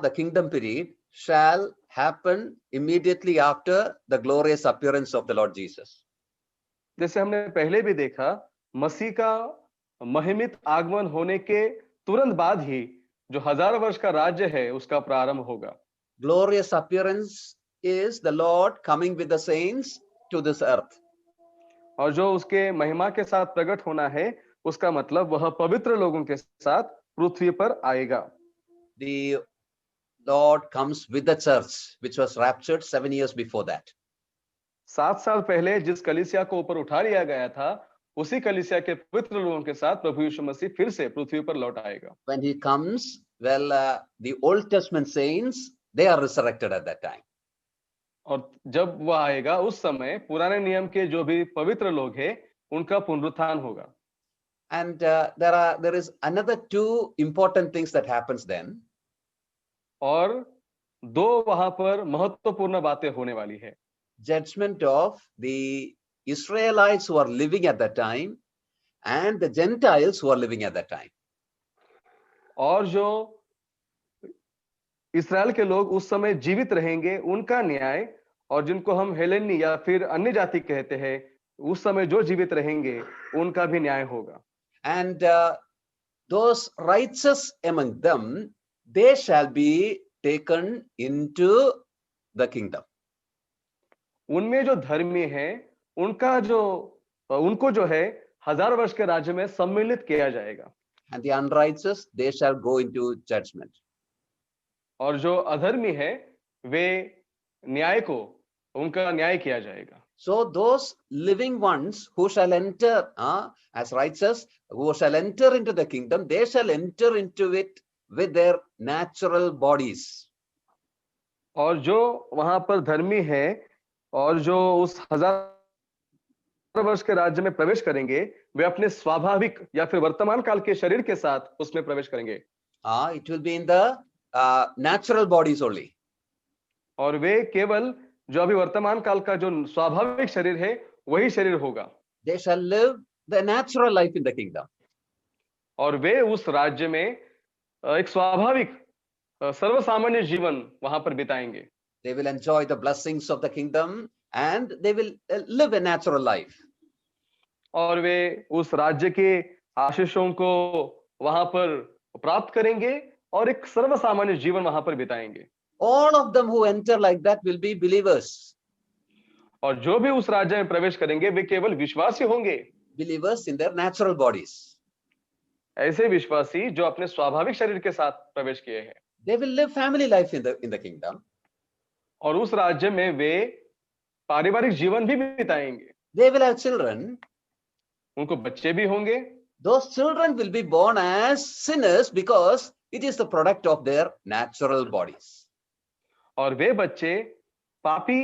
the kingdom period, shall happen immediately after the glorious appearance of the Lord Jesus. जैसे हमने पहले भी देखा, मसीह का महिमित आगमन होने के तुरंत बाद ही जो 1000 वर्ष का राज्य है उसका प्रारंभ होगा। Glorious appearance is the Lord coming with the saints to this earth. और जो उसके महिमा के साथ प्रकट होना है, उसका मतलब वह पवित्र लोगों के साथ पृथ्वी पर आएगा। The Lord comes with the church, which was raptured 7 years before that. 7 साल पहले जिस कलीसिया को ऊपर उठा लिया गया था, उसी कलीसिया के पवित्र लोगों के साथ प्रभु यीशु मसीह फिर से पृथ्वी पर लौट आएगा। When he comes, well, the Old Testament saints, they are resurrected at that time. और जब वह आएगा उस समय पुराने नियम के जो भी पवित्र लोग हैं, उनका पुनरुत्थान होगा। And there is another two important things that happens then. और दो वहां पर महत्वपूर्ण बातें होने वाली है। Judgment of the Israelites who are living at that time and the Gentiles who are living at that time. और जो इस्राएल के लोग उस समय जीवित रहेंगे उनका न्याय, और जिनको हम हेलेनी या फिर अन्य जाति कहते हैं, उस समय जो जीवित रहेंगे उनका भी न्याय होगा। And those righteous among them, they shall be taken into the kingdom. उनमें जो धर्मी है उनको जो है 1000 वर्ष के राज्य में सम्मिलित किया जाएगा। And the unrighteous, they shall go into judgment. और जो अधर्मी है वे उनका न्याय किया जाएगा। So those living ones who shall enter as righteous, who shall enter into the kingdom, they shall enter into it with their natural bodies. और जो वहां पर धर्मी है और जो उस 1000 वर्ष के राज्य में प्रवेश करेंगे, वे अपने स्वाभाविक या फिर वर्तमान काल के शरीर के साथ उसमें प्रवेश करेंगे। It will be in the natural bodies only. और वे केवल जो अभी वर्तमान काल का जो स्वाभाविक शरीर है वही शरीर होगा। They shall live the natural life in the kingdom. और वे उस राज्य में एक स्वाभाविक सर्वसामान्य जीवन वहां पर बिताएंगे। They will enjoy the blessings of the kingdom and they will live a natural life. और वे उस राज्य के आशीषों को वहां पर प्राप्त करेंगे और एक सर्वसामान्य जीवन वहां पर बिताएंगे। All of them who enter like that will be believers. और जो भी उस राज्य में प्रवेश करेंगे वे केवल विश्वासी होंगे। Believers in their natural bodies. ऐसे विश्वासी जो अपने स्वाभाविक शरीर के साथ प्रवेश किए हैं। They will live family life in the kingdom. और उस राज्य में वे पारिवारिक जीवन भी बिताएंगे। They will have children. उनको बच्चे भी होंगे। Those children will be born as sinners because it is the product of their natural bodies. और वे बच्चे पापी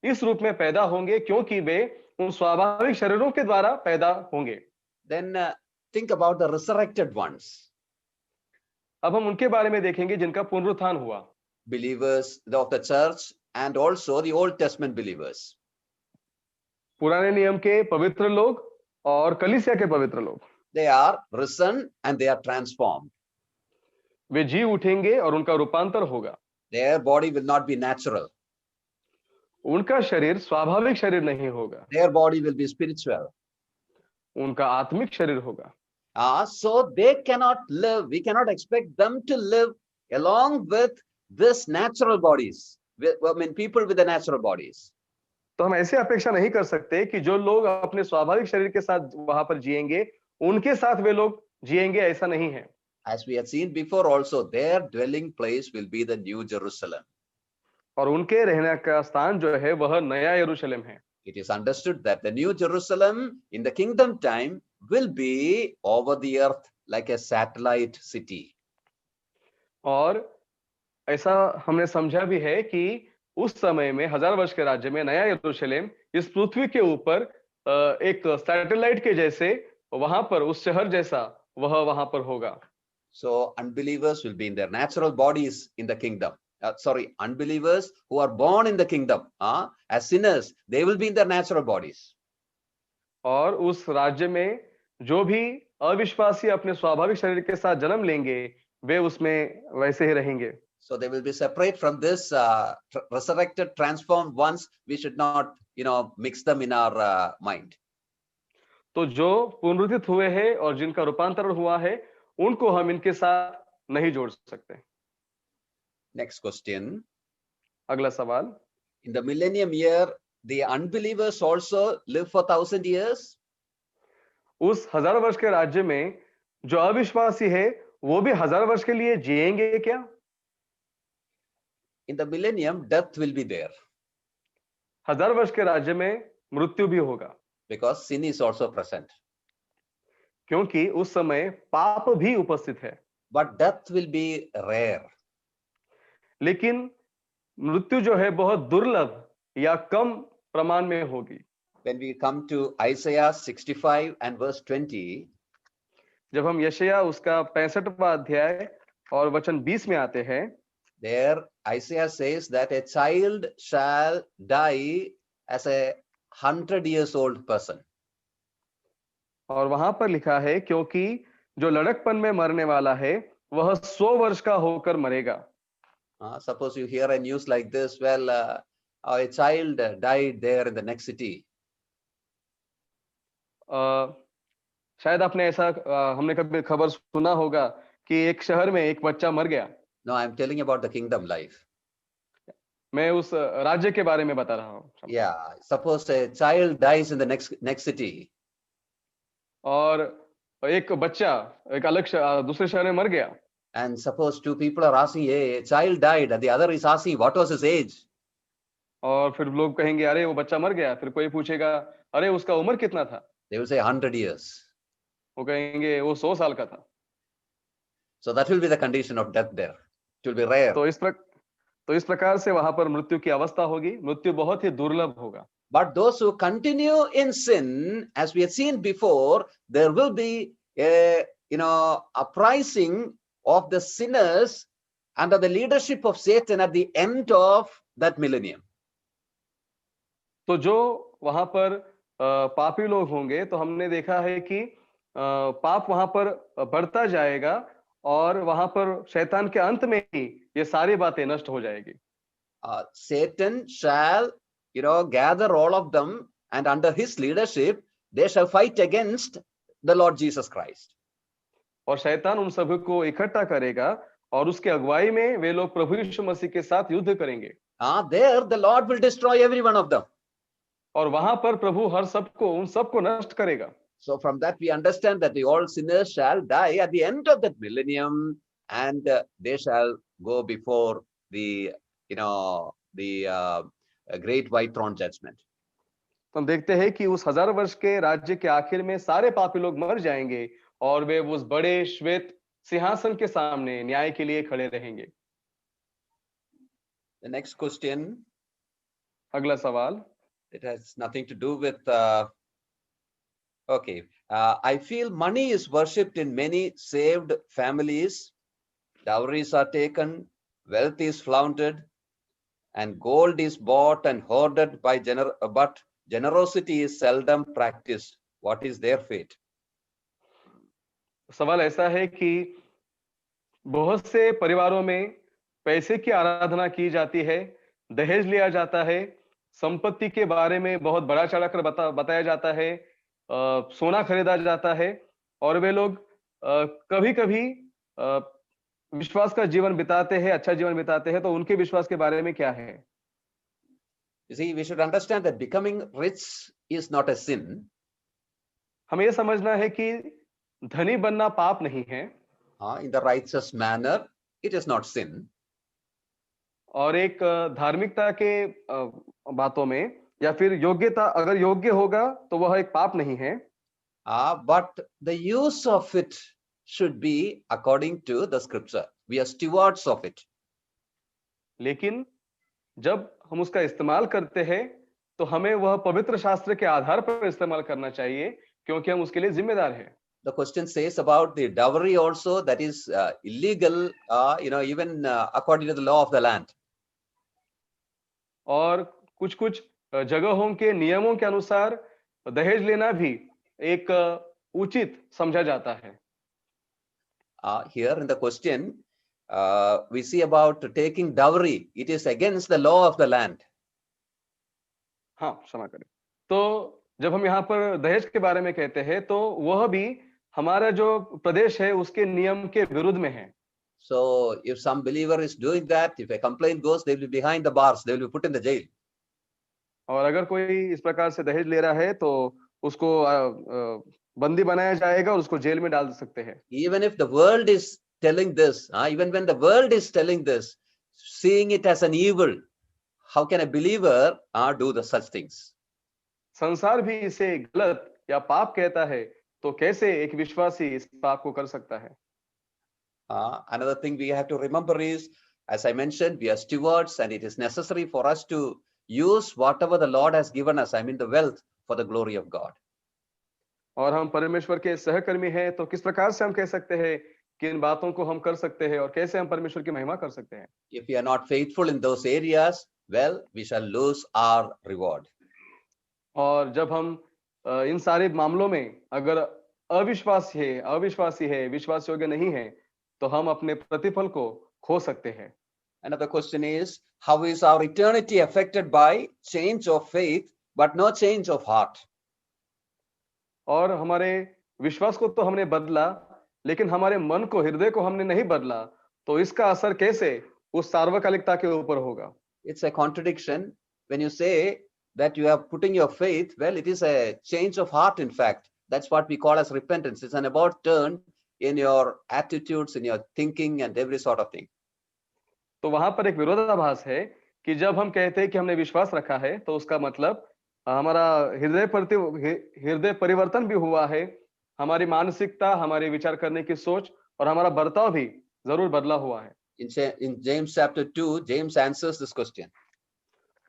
इस रूप में पैदा होंगे क्योंकि वे उन स्वाभाविक शरीरों के द्वारा पैदा होंगे। Then think about the resurrected ones. अब हम उनके बारे में देखेंगे जिनका पुनरुत्थान हुआ। Believers of the church and also the Old Testament believers. पुराने नियम के पवित्र लोग और कलीसिया के पवित्र लोग। They are risen and they are transformed. वे जी उठेंगे और उनका रूपांतर होगा। Their body will not be natural. उनका शरीर स्वाभाविक शरीर नहीं होगा। Their body will be spiritual. उनका आत्मिक शरीर होगा। So they cannot live. We cannot expect them to live along with this natural bodies. I mean, people with the natural bodies. तो हम ऐसे अपेक्षा नहीं कर सकते कि जो लोग अपने स्वाभाविक शरीर के साथ वहां पर जिएंगे उनके साथ वे लोग जिएंगे, ऐसा नहीं है। As we had seen before also, their dwelling place will be the New Jerusalem. और उनके रहने का स्थान जो है वह नया यरूशलेम है। It is understood that the New Jerusalem in the kingdom time will be over the earth like a satellite city. और ऐसा हमने समझा भी है कि उस समय में 1000 वर्ष के राज्य में नया यरूशलेम इस पृथ्वी के ऊपर एक सैटेलाइट के जैसे वहां पर उस शहर जैसा वह वहां पर होगा। So unbelievers will be in their natural bodies in the kingdom. Unbelievers who are born in the kingdom as sinners, they will be in their natural bodies. और उस राज्य में जो भी अविश्वासी अपने स्वाभाविक शरीर के साथ जन्म लेंगे वे उसमें वैसे ही रहेंगे। So they will be separate from this resurrected, transformed ones. We should not, mix them in our mind. तो जो पुनरुत्थित हुए हैं और जिनका रूपांतरण हुआ है उनको हम इनके साथ नहीं जोड़ सकते। Next question. अगला सवाल, In the millennium year, the unbelievers also live for 1,000 years. उस 1000 वर्ष के राज्य में जो अविश्वासी है वो भी 1000 वर्ष के लिए जिएंगे क्या? In the millennium, death will be there 1000 वर्ष के राज्य में मृत्यु भी होगा, because sin is also present. क्योंकि उस समय पाप भी उपस्थित है। But death will be rare. लेकिन मृत्यु जो है बहुत दुर्लभ या कम प्रमाण में होगी। When we come to Isaiah 65 and verse 20, जब हम यशायाह उसका 65वां अध्याय और वचन 20 में आते हैं, there Isaiah says that a child shall die as a 100 years old person. और वहां पर लिखा है क्योंकि जो लड़कपन में मरने वाला है वह 100 वर्ष का होकर मरेगा। Suppose you hear a news like this, well, a child died there in the next city. शायद आपने ऐसा हमने कभी खबर सुना होगा कि एक शहर में एक बच्चा मर गया। No, I'm telling about the kingdom life. मैं उस राज्य के बारे में बता रहा हूँ। Yeah, suppose a child dies in the next city. और एक बच्चा एक अलग दूसरे शहर में मर गया। And suppose two people are asking, hey, a child died, and the other is asking, what was his age? और फिर लोग कहेंगे अरे वो बच्चा मर गया, फिर कोई पूछेगा अरे उसका उम्र कितना था? They will say 100 years. वो कहेंगे वो 100 साल का था। So that will be the condition of death there. It will be rare. तो इस प्रकार से वहां पर मृत्यु की अवस्था होगी, मृत्यु बहुत ही दुर्लभ होगा। But those who continue in sin, as we have seen before, there will be a uprising of the sinners under the leadership of Satan at the end of that millennium. तो जो वहां पर पापी लोग होंगे, तो हमने देखा है कि पाप वहां पर बढ़ता जाएगा और वहां पर शैतान के अंत में ही ये सारी बातें नष्ट हो जाएगी। Satan shall gather all of them, and under his leadership they shall fight against the Lord Jesus Christ. और शैतान उन सभी को इकट्ठा करेगा और उसके अगुवाई में वे लोग प्रभु यीशु मसीह के साथ युद्ध करेंगे। There the Lord will destroy every one of them. और वहां पर प्रभु उन सबको नष्ट करेगा। So from that we understand that the all sinners shall die at the end of that millennium, and they shall go before the great white throne judgment. तो हम देखते हैं कि उस 1000 वर्ष के राज्य के आखिर में सारे पापी लोग मर जाएंगे और वे उस बड़े श्वेत सिंहासन के सामने न्याय के लिए खड़े रहेंगे। The next question. अगला सवाल। It has nothing to do with okay. I feel money is worshipped in many saved families. Dowries are taken, wealth is flaunted, and gold is bought and hoarded but generosity is seldom practiced. What is their fate? सवाल ऐसा है कि बहुत से परिवारों में पैसे की आराधना की जाती है, दहेज लिया जाता है, संपत्ति के बारे में बहुत बड़ा चढ़ाकर बताया जाता है, सोना खरीदा जाता है, और वे लोग कभी-कभी विश्वास का जीवन बिताते हैं, अच्छा जीवन बिताते हैं। तो उनके विश्वास के बारे में क्या है? You see, we should understand that becoming rich is not a sin. हमें यह समझना है कि धनी बनना पाप नहीं है। In the righteous manner, it is not sin. और एक धार्मिकता के बातों में या फिर योग्यता, अगर योग्य होगा तो वह एक पाप नहीं है। But the use of it should be according to the scripture. We are stewards of it. लेकिन जब हम उसका इस्तेमाल करते हैं तो हमें वह पवित्र शास्त्र के आधार पर इस्तेमाल करना चाहिए, क्योंकि हम उसके लिए जिम्मेदार हैं। The question says about the dowry also, that is illegal, even according to the law of the land. और कुछ जगहों के नियमों के अनुसार दहेज लेना भी एक उचित समझा जाता है। Here in the question, we see about taking dowry. It is against the law of the land. हाँ, क्षमा करें। तो जब हम यहाँ पर दहेज के बारे में कहते हैं तो वह भी हमारा जो प्रदेश है उसके नियम के विरुद्ध में है। So if some believer is doing that, if a complaint goes, they will be behind the bars, they will be put in the jail. और अगर कोई इस प्रकार से दहेज ले रहा है तो उसको बंदी बनाया जाएगा और उसको जेल में डाल सकते हैं। Even if the world is telling this, even when the world is telling this, seeing it as an evil, how can a believer do the such things? संसार भी इसे गलत या पाप कहता है, तो कैसे एक विश्वासी इस पाप को कर सकता है? Another thing we have to remember is, as I mentioned, we are stewards, and it is necessary for us to use whatever the Lord has given us, I mean the wealth, for the glory of God. और हम परमेश्वर के सहकर्मी हैं, तो किस प्रकार से हम कह सकते हैं कि इन बातों को हम कर सकते हैं और कैसे हम परमेश्वर की महिमा कर सकते हैं? If we are not faithful in those areas, well, we shall lose our reward. और जब हम इन सारे मामलों में अगर अविश्वासी है, विश्वास योग्य नहीं है, तो हम अपने प्रतिफल को खो सकते हैं। Another question is, how is our eternity affected by change of faith, but no change of heart? और हमारे विश्वास को तो हमने बदला, लेकिन हमारे मन को, हृदय को हमने नहीं बदला, तो इसका असर कैसे उस सार्वकालिकता के ऊपर होगा? It's a contradiction when you say that you are putting your faith. Well, it is a change of heart, in fact. That's what we call as repentance. It's an about turn in your attitudes, in your thinking, and every sort of thing. तो वहां पर एक विरोधाभास है कि जब हम कहते हैं कि हमने विश्वास रखा है, तो उसका मतलब हमारा हृदय परिवर्तन भी हुआ है, हमारी मानसिकता, हमारी विचार करने की सोच और हमारा बर्ताव भी जरूर बदला हुआ है। In James chapter 2, James answers this question.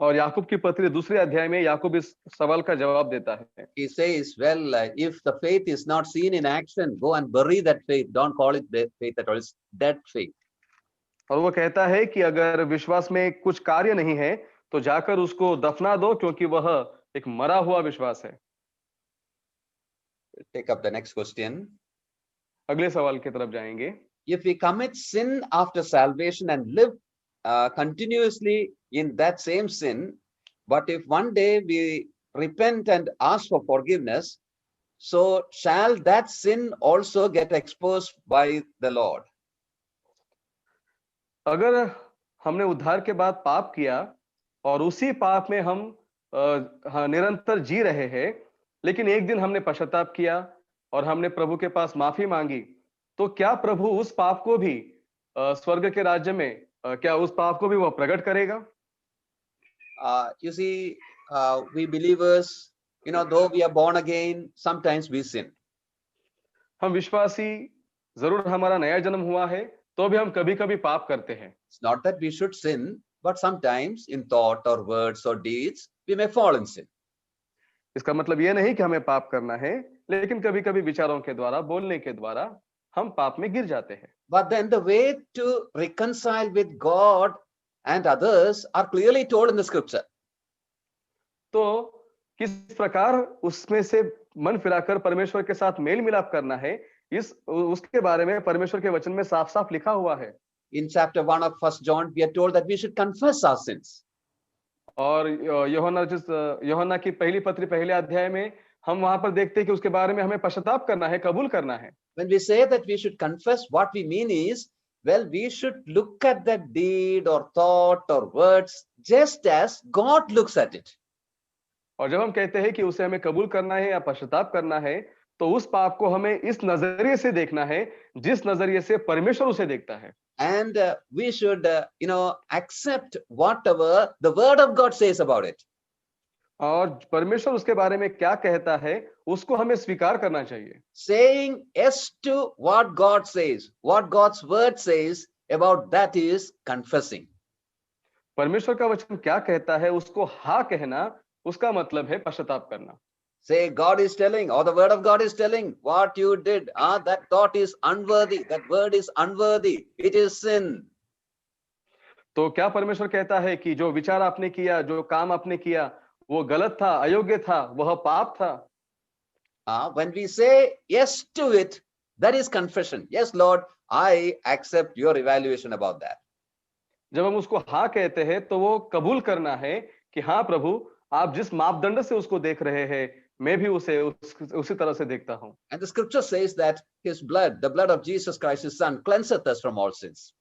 और याकूब की पत्री दूसरे अध्याय में याकूब इस सवाल का जवाब देता है। He says, well, if the faith is not seen in action, go and bury that faith. Don't call it faith at all. It's dead faith. और वो कहता है कि अगर विश्वास में कुछ कार्य नहीं है, तो जाकर उसको दफना दो, क्योंकि वह एक मरा हुआ विश्वास है। Take up the next question. अगले सवाल की तरफ जाएंगे। If we commit sin after salvation and live continuously in that same sin, but if one day we repent and ask for forgiveness, so shall that sin also get exposed by the Lord? अगर हमने उद्धार के बाद पाप किया और उसी पाप में हम निरंतर जी रहे हैं, लेकिन एक दिन हमने पश्चाताप किया और हमने प्रभु के पास माफी मांगी, तो क्या प्रभु उस पाप को भी स्वर्ग के राज्य में क्या उस पाप को भी वह प्रकट करेगा? You see, we believers, though we are born again, sometimes we sin. हम विश्वासी, जरूर हमारा नया जन्म हुआ है, तो भी हम कभी-कभी पाप करते हैं। It's not that we should sin, but sometimes in thought or words or deeds, we may fall in sin. इसका मतलब ये नहीं कि हमें पाप करना है, लेकिन कभी-कभी विचारों के द्वारा, बोलने के द्वारा हम पाप में गिर जाते हैं। But then the way to reconcile with God and others are clearly told in the scripture. तो किस प्रकार उसमें से मन फिराकर परमेश्वर के साथ मेल मिलाप करना है, उसके बारे में परमेश्वर के वचन में साफ-साफ लिखा हुआ है। In chapter 1 of 1 John, we are told that we should confess our sins. और यूहन्ना की पहली पत्री पहले अध्याय में हम वहां पर देखते हैं कि उसके बारे में हमें पश्चाताप करना है, कबूल करना है। When we say that we should confess, what we mean is, well, we should look at that deed or thought or words just as God looks at it. और जब हम कहते हैं कि उसे हमें कबूल करना है या पश्चाताप करना है, तो उस पाप को हमें इस नजरिए से देखना है जिस नजरिए से परमेश्वर उसे देखता है। And we should, accept whatever the word of God says about it. और परमेश्वर उसके बारे में क्या कहता है, उसको हमें स्वीकार करना चाहिए। Saying yes to what God says, what God's word says about that is confessing. परमेश्वर का वचन क्या कहता है, उसको हाँ कहना, उसका मतलब है पश्चाताप करना। Say God is telling, or the word of God is telling, what you did, that thought is unworthy, that word is unworthy, it is sin. तो क्या परमेश्वर कहता है कि जो विचार आपने किया, जो काम आपने किया, वो गलत था, अयोग्य था, वह पाप था? When we say yes to it, that is confession. Yes, Lord, I accept your evaluation about that. जब हम उसको हाँ कहते हैं, तो वो कबूल करना है कि हाँ प्रभु, आप जिस मापदंड से उसको देख रहे हैं, मैं भी उसे उसी तरह से देखता हूँ। And the scripture says that his blood, the blood of Jesus Christ, his son, cleanseth us from all sins.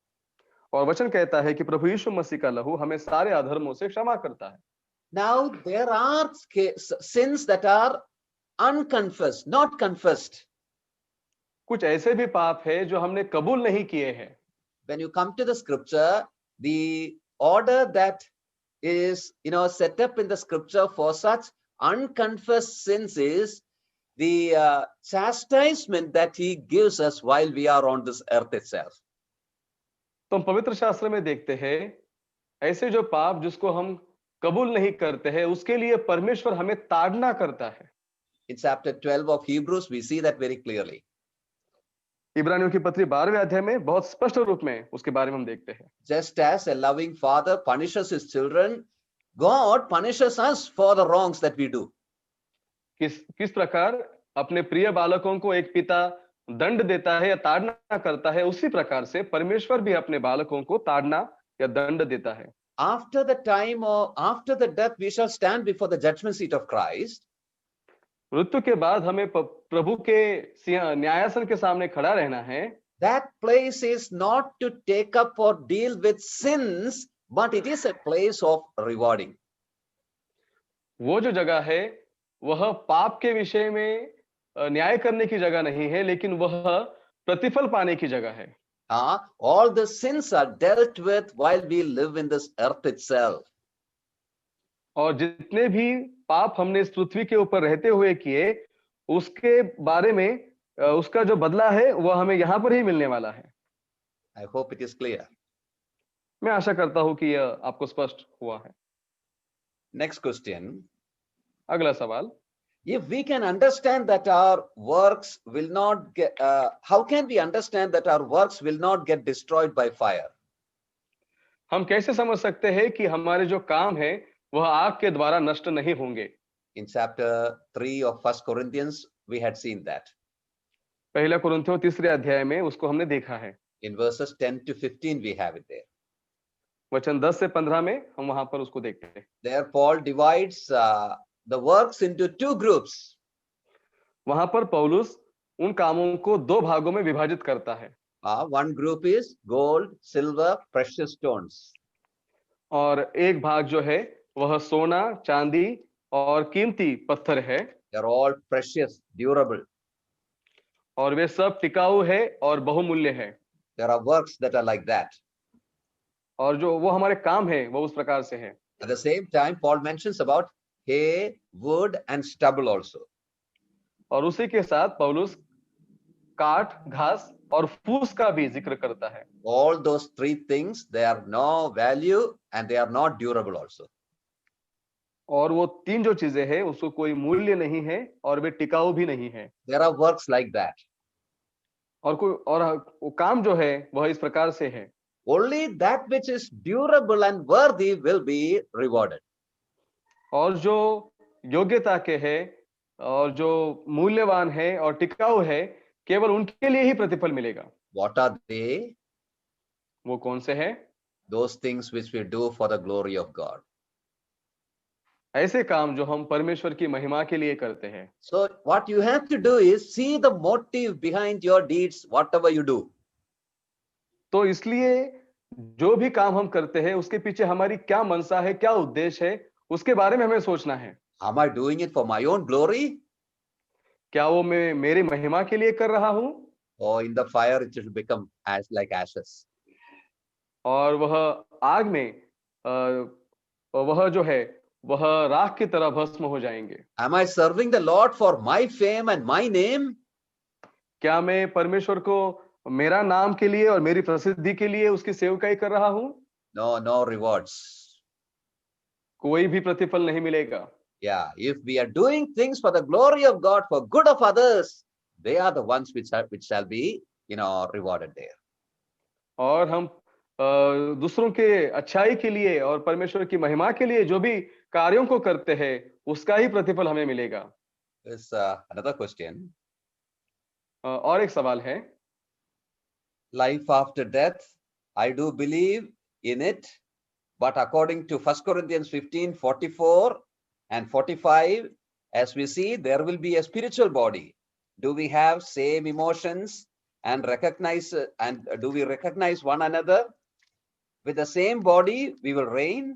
और वचन कहता है कि प्रभु यीशु मसीह का लहू हमें सारे अधर्मों से क्षमा करता है। Now, there are sins that are unconfessed, not confessed. कुछ ऐसे भी पाप है जो हमने कबूल नहीं किए हैं। When you come to the scripture, the order that is, set up in the scripture for such unconfessed sins is the chastisement that he gives us while we are on this earth itself. तो हम पवित्र शास्त्र में देखते हैं ऐसे जो पाप जिसको हम कबूल नहीं करते हैं उसके लिए परमेश्वर हमें ताड़ना करता है। In chapter 12 of Hebrews, we see that very clearly. इब्रानियों की पत्री 12वें अध्याय में बहुत स्पष्ट रूप में उसके बारे में हम देखते हैं। Just as a loving father punishes his children, God punishes us for the wrongs that we do. किस प्रकार अपने प्रिय बालकों को एक पिता दंड देता है या ताड़ना करता है, उसी प्रकार से परमेश्वर भी अपने बालकों को ताड़ना या दंड देता है। After the time or after the death, we shall stand before the judgment seat of Christ. मृत्यु के बाद हमें प्रभु के न्यायासन के सामने खड़ा रहना है। That place is not to take up or deal with sins, but it is a place of rewarding. वो जो जगह है वह पाप के विषय में न्याय करने की जगह नहीं है, लेकिन वह प्रतिफल पाने की जगह है। All the sins are dealt with while we live in this earth itself. और जितने भी पाप हमने इस पृथ्वी के ऊपर रहते हुए किए, उसके बारे में उसका जो बदला है वह हमें यहाँ पर ही मिलने वाला है। I hope it is clear. मैं आशा करता हूं कि यह आपको स्पष्ट हुआ है। Next question. अगला सवाल, If we can understand that our works will not get, how can we understand that our works will not get destroyed by fire? हम कैसे समझ सकते हैं कि हमारे जो काम है वह आग के द्वारा नष्ट नहीं होंगे? In chapter 3 of 1 Corinthians, we had seen that. पहला कुरिन्थियों 3 अध्याय में उसको हमने देखा है। In verses 10 to 15, we have it there. वचन 10 से 15 में हम वहां पर उसको देखते हैं। There Paul divides the works into two groups. वहां पर पौलुस उन कामों को दो भागों में विभाजित करता है। One group is gold, silver, precious stones. और एक भाग जो है वह सोना, चांदी और कीमती पत्थर है। They're all precious, durable. और वे सब टिकाऊ है और बहुमूल्य है। There are works that are like that. और जो वो हमारे काम है वो उस प्रकार से है। At the same time, Paul mentions about hay, wood, and stubble also. और उसी के साथ पौलुस काठ, घास और फूस का भी जिक्र करता है। All those three things, they are no value and they are not durable also. और वो तीन जो चीजें हैं उसको कोई मूल्य नहीं है और वे टिकाऊ भी नहीं है। There are works like that. और वो काम जो है वह इस प्रकार से है। Only that which is durable and worthy will be rewarded. और जो योग्यता के है और जो मूल्यवान है और टिकाऊ है, केवल उनके लिए ही प्रतिफल मिलेगा। What are they? वो कौन से हैं? Those things which we do for the glory of God. ऐसे काम जो हम परमेश्वर की महिमा के लिए करते हैं। So what you have to do is see the motive behind your deeds, whatever you do. तो इसलिए जो भी काम हम करते हैं उसके पीछे हमारी क्या मनसा है, क्या उद्देश्य है, उसके बारे में हमें सोचना है। Am I doing it for my own glory? क्या वो मैं मेरी महिमा के लिए कर रहा हूं? Or in the fire it will become as like ashes. और वह आग में वह जो है वह राख की तरह भस्म हो जाएंगे। Am I serving the Lord for my fame and my name? क्या मैं परमेश्वर को मेरा नाम के लिए और मेरी प्रसिद्धि के लिए उसकी सेवकाई कर रहा हूं? No, no rewards. कोई भी प्रतिफल नहीं मिलेगा। Yeah, if we are doing things for the glory of God, for good of others, they are the ones which shall be, rewarded there. और हम दूसरों के अच्छाई के लिए और परमेश्वर की महिमा के लिए जो भी कार्यों को करते हैं उसका ही प्रतिफल हमें मिलेगा। There's another question. और एक सवाल है, Life after death, I do believe in it, but according to 1 Corinthians 15:44 and 45 As we see, there will be a spiritual body. Do we have same emotions and recognize and do we recognize one another? With the same body, we will reign.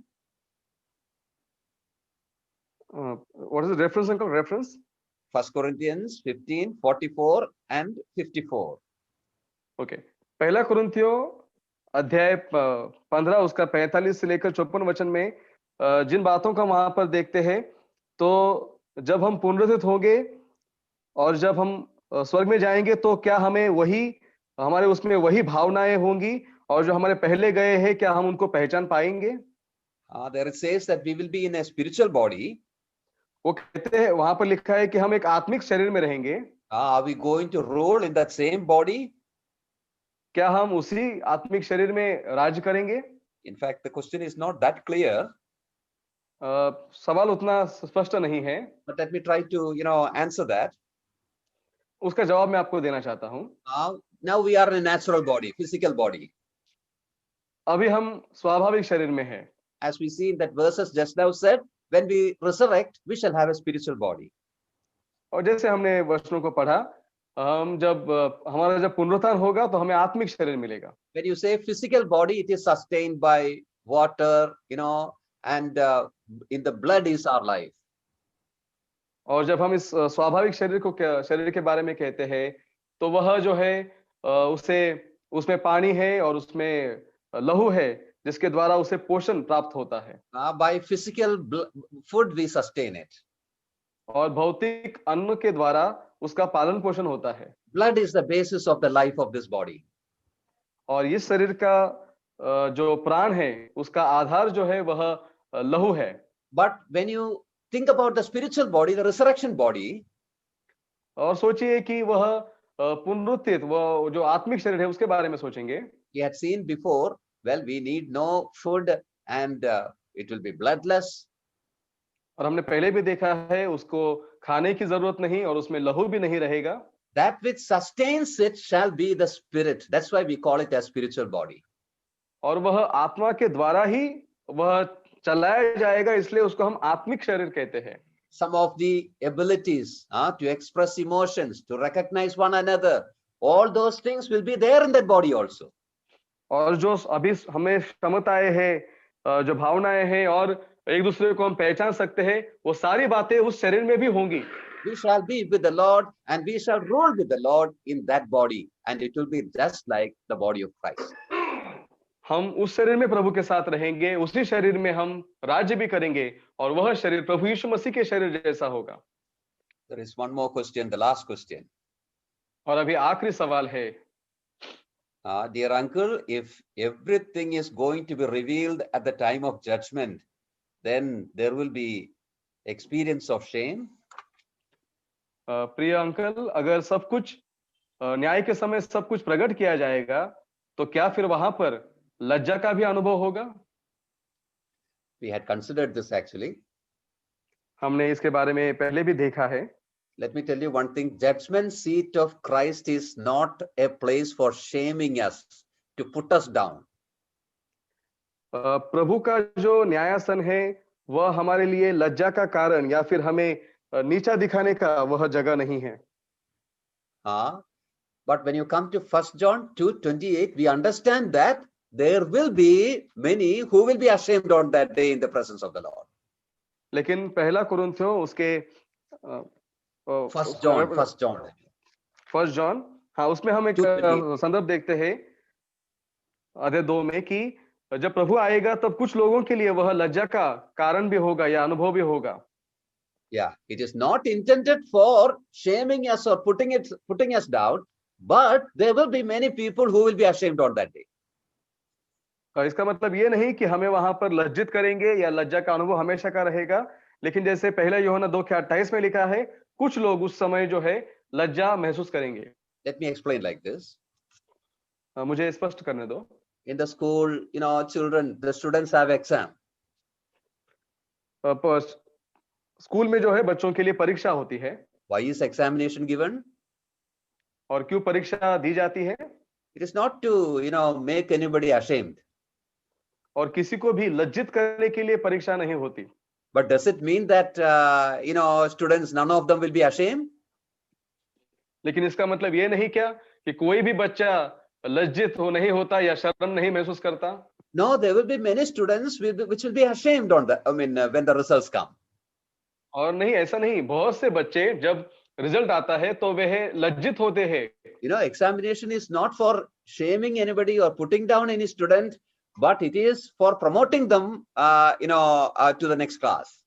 What is the reference, uncle? Reference? 1 Corinthians 15:44 and 54. Okay, पहला कुरिन्थियों अध्याय 15 उसका 45 से लेकर 54 वचन में जिन बातों का वहां पर देखते हैं, तो जब हम पुनरुत्थित होंगे और जब हम स्वर्ग में जाएंगे, तो क्या हमें वही हमारे उसमें वही भावनाएं होंगी, और जो हमारे पहले गए हैं क्या हम उनको पहचान पाएंगे? There it says that we will be in a spiritual body. वो कहते हैं, वहां पर लिखा है कि हम एक आत्मिक शरीर में रहेंगे। Are we going to rule in that same body? क्या हम उसी आत्मिक शरीर में राज करेंगे? In fact, the question is not that clear. सवाल उतना स्पष्ट नहीं है, but let me try to answer that. उसका जवाब मैं आपको देना चाहता हूं। Now we are in a natural body, physical body. अभी हम स्वाभाविक शरीर में हैं। As we see in that verses just now said, when we resurrect, we shall have a spiritual body. और जैसे हमने वचनों को पढ़ा, हम हमारा जब पुनरुत्थान होगा तो हमें आत्मिक शरीर मिलेगा। When you say physical body, it is sustained by water, and in the blood is our life. और जब हम इस स्वाभाविक शरीर के बारे में कहते हैं, तो वह जो है उसमें पानी है और उसमें लहू है, जिसके द्वारा उसे पोषण प्राप्त होता है। By physical food we sustain it. और भौतिक अन्न के द्वारा उसका पालन पोषण होता है। Blood is the basis of the life of this body. और इस शरीर का जो प्राण है, उसका आधार जो है वह लहू है। But when you think about the spiritual body, the resurrection body, और सोचिए कि वह पुनरुत्थित वो जो आत्मिक शरीर है उसके बारे में सोचेंगे। We had seen before, well, we need no food and it will be bloodless. और हमने पहले भी देखा है, उसको खाने की जरूरत नहीं और उसमें लहू भी नहीं रहेगा। That which sustains it shall be the spirit. That's why we call it a spiritual body. और वह आत्मा के द्वारा ही वह चलाया जाएगा, इसलिए उसको हम आत्मिक शरीर कहते हैं। Some of the abilities to express emotions, to recognize one another, all those things will be there in that body also. और जो अभी हमें क्षमताएं हैं, जो भावनाएं हैं और एक दूसरे को हम पहचान सकते हैं, वो सारी बातें उस शरीर में भी होंगी। We shall be with the Lord and we shall rule with the Lord in that body, and it will be just like the body of Christ. हम उस शरीर में प्रभु के साथ रहेंगे, उसी शरीर में हम राज्य भी करेंगे, और वह शरीर प्रभु यीशु मसीह के शरीर जैसा होगा। There is one more question, the last question. और अभी आखिरी सवाल है। Dear uncle, if everything is going to be revealed at the time of judgment, then there will be experience of shame. प्रिय अंकल, अगर सब कुछ न्याय के समय सब कुछ प्रकट किया जाएगा, तो क्या फिर वहां पर लज्जा का भी अनुभव होगा? We had considered this actually. हमने इसके बारे में पहले भी देखा है। Let me tell you one thing, judgment seat of Christ is not a place for shaming us, to put us down. प्रभु का जो न्यायासन है, वह हमारे लिए लज्जा का कारण या फिर हमें नीचा दिखाने का वह जगह नहीं है। But when you come to 1 John 2:28, we understand that there will be many who will be ashamed on that day in the presence of the Lord. लेकिन पहला कुरिन्थियों उसके 1 John, हाँ, उसमें हम एक संदर्भ देखते हैं अध्याय 2 में कि जब प्रभु आएगा तब कुछ लोगों के लिए वह लज्जा का कारण भी होगा या अनुभव भी होगा। Yeah, it is not intended for shaming us or putting us down, but there will be many people who will be ashamed on that day. इसका मतलब ये नहीं कि हमें वहां पर लज्जित करेंगे या लज्जा का अनुभव हमेशा का रहेगा, लेकिन जैसे पहला यूहन्ना 2:28 में लिखा है, कुछ लोग उस समय जो है लज्जा महसूस करेंगे। Let me explain like this. मुझे स्पष्ट करने दो। In the school, the students have exam. School में जो है बच्चों के लिए परीक्षा होती है। Why is examination given? और क्यों परीक्षा दी जाती है? It is not to make anybody ashamed. और किसी को भी लज्जित करने के लिए परीक्षा नहीं होती। But does it mean that, students, none of them will be ashamed? लेकिन इसका मतलब ये नहीं क्या कि कोई भी बच्चा लज्जित हो नहीं होता या शर्म नहीं महसूस करता? No, there will be many students which will be ashamed when the results come. और नहीं, ऐसा नहीं, बहुत से बच्चे जब रिजल्ट आता है तो वह लज्जित होते हैं। Examination is not for shaming anybody or putting down any student, but it is for promoting them, to the next class.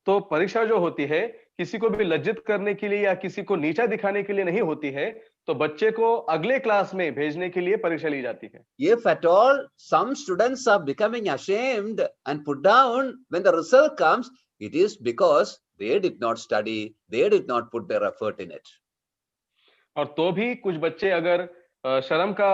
तो परीक्षा जो होती है किसी को भी लज्जित करने के लिए या किसी को नीचा दिखाने के लिए नहीं होती है, तो बच्चे को अगले क्लास में भेजने के लिए परीक्षा ली जाती है। If at all some students are becoming ashamed and put down when the result comes, it is because they did not study, they did not put their effort in it. और तो भी कुछ बच्चे अगर शर्म का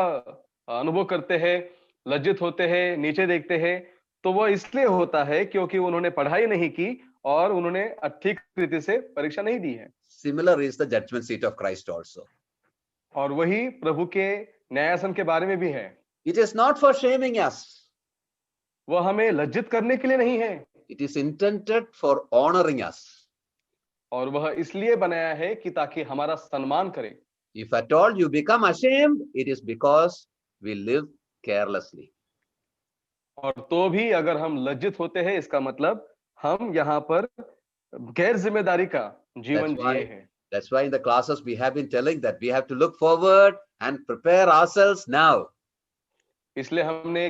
अनुभव करते हैं, लज्जित होते हैं, नीचे देखते हैं, तो वो इसलिए होता है क्योंकि उन्होंने पढ़ाई नहीं की और उन्होंने ठीक रीति से परीक्षा नहीं दी है। Similar is the judgment seat of Christ also. और वही प्रभु के न्यायासन के बारे में भी है। It is not for shaming us. वो हमें लज्जित करने के लिए नहीं है। It is intended for honoring us. और वह इसलिए बनाया है कि ताकि हमारा सम्मान करे। If at all you become ashamed, it is because we live carelessly. और तो भी अगर हम लज्जित होते हैं, इसका मतलब हम यहाँ पर गैर जिम्मेदारी का जीवन जिए हैं। That's why in the classes we have been telling that we have to look forward and prepare ourselves now. इसलिए हमने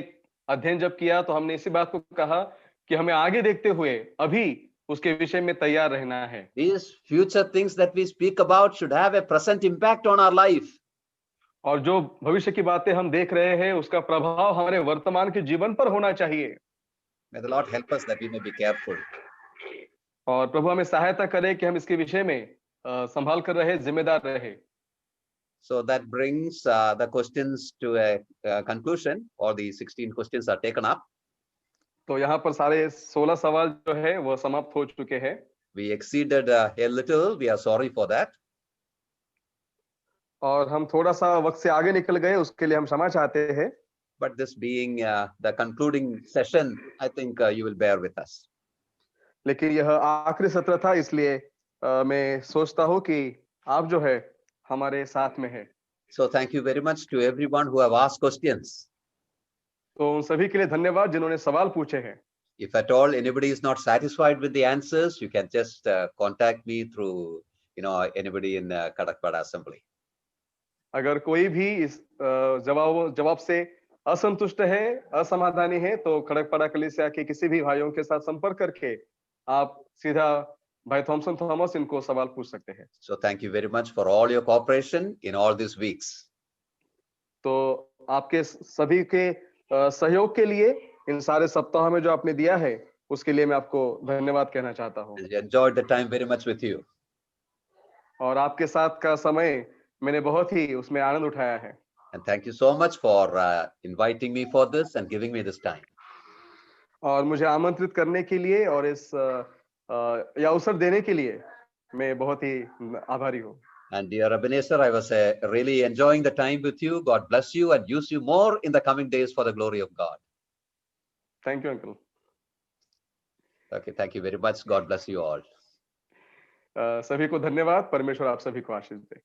अध्ययन जब किया तो हमने इसी बात को कहा कि हमें आगे देखते हुए अभी उसके विषय में तैयार रहना है। These future things that we speak about should have a present impact on our life. और जो भविष्य की बातें हम देख रहे हैं उसका प्रभाव हमारे वर्तमान के जीवन पर होना चाहिए। May the Lord help us that we may be careful. और प्रभु हमें सहायता करे कि हम इसके विषय में संभाल कर रहे, जिम्मेदार रहे। So that brings the questions to a conclusion, or the 16 questions are taken up. तो यहाँ पर सारे 16 सवाल जो है वो समाप्त हो चुके हैं। We exceeded a little. We are sorry for that. और हम थोड़ा सा वक्त से आगे निकल गए, उसके लिए हम क्षमा चाहते हैं। But this being the concluding session, I think you will bear with us. लेकिन यह आखिरी सत्र था, इसलिए मैं सोचता हूँ कि आप जो है हमारे साथ में है। So thank you very much to everyone who have asked questions. तो उन सभी के लिए धन्यवाद जिन्होंने सवाल पूछे हैं। If at all anybody is not satisfied with the answers, you can just contact me through, anybody in Kadakpada Assembly. अगर कोई भी इस जवाब से असंतुष्ट है, असमाधानी है, तो खड़कपाड़ा कलीसिया के किसी भी भाइयों के साथ संपर्क करके आप सीधा भाई थॉमस इनको सवाल पूछ सकते हैं। So thank you very much for all your cooperation in all these weeks. तो आपके सभी के सहयोग के लिए इन सारे सप्ताहों में जो आपने दिया है उसके लिए मैं आपको धन्यवाद कहना चाहता हूँ। I enjoyed the time very much with you. और आपके साथ का समय मैंने बहुत ही उसमें आनंद उठाया है। And thank you so much for inviting me for this and giving me this time. और मुझे आमंत्रित करने के लिए और इस या अवसर देने के लिए मैं बहुत ही आभारी हूँ। And dear Ebenezer, I was really enjoying the time with you. God bless you and use you more in the coming days for the glory of God. Thank you, uncle. Okay, thank you very much. God bless you all. सभी को धन्यवाद। परमेश्वर आप सभी को आशीष दे।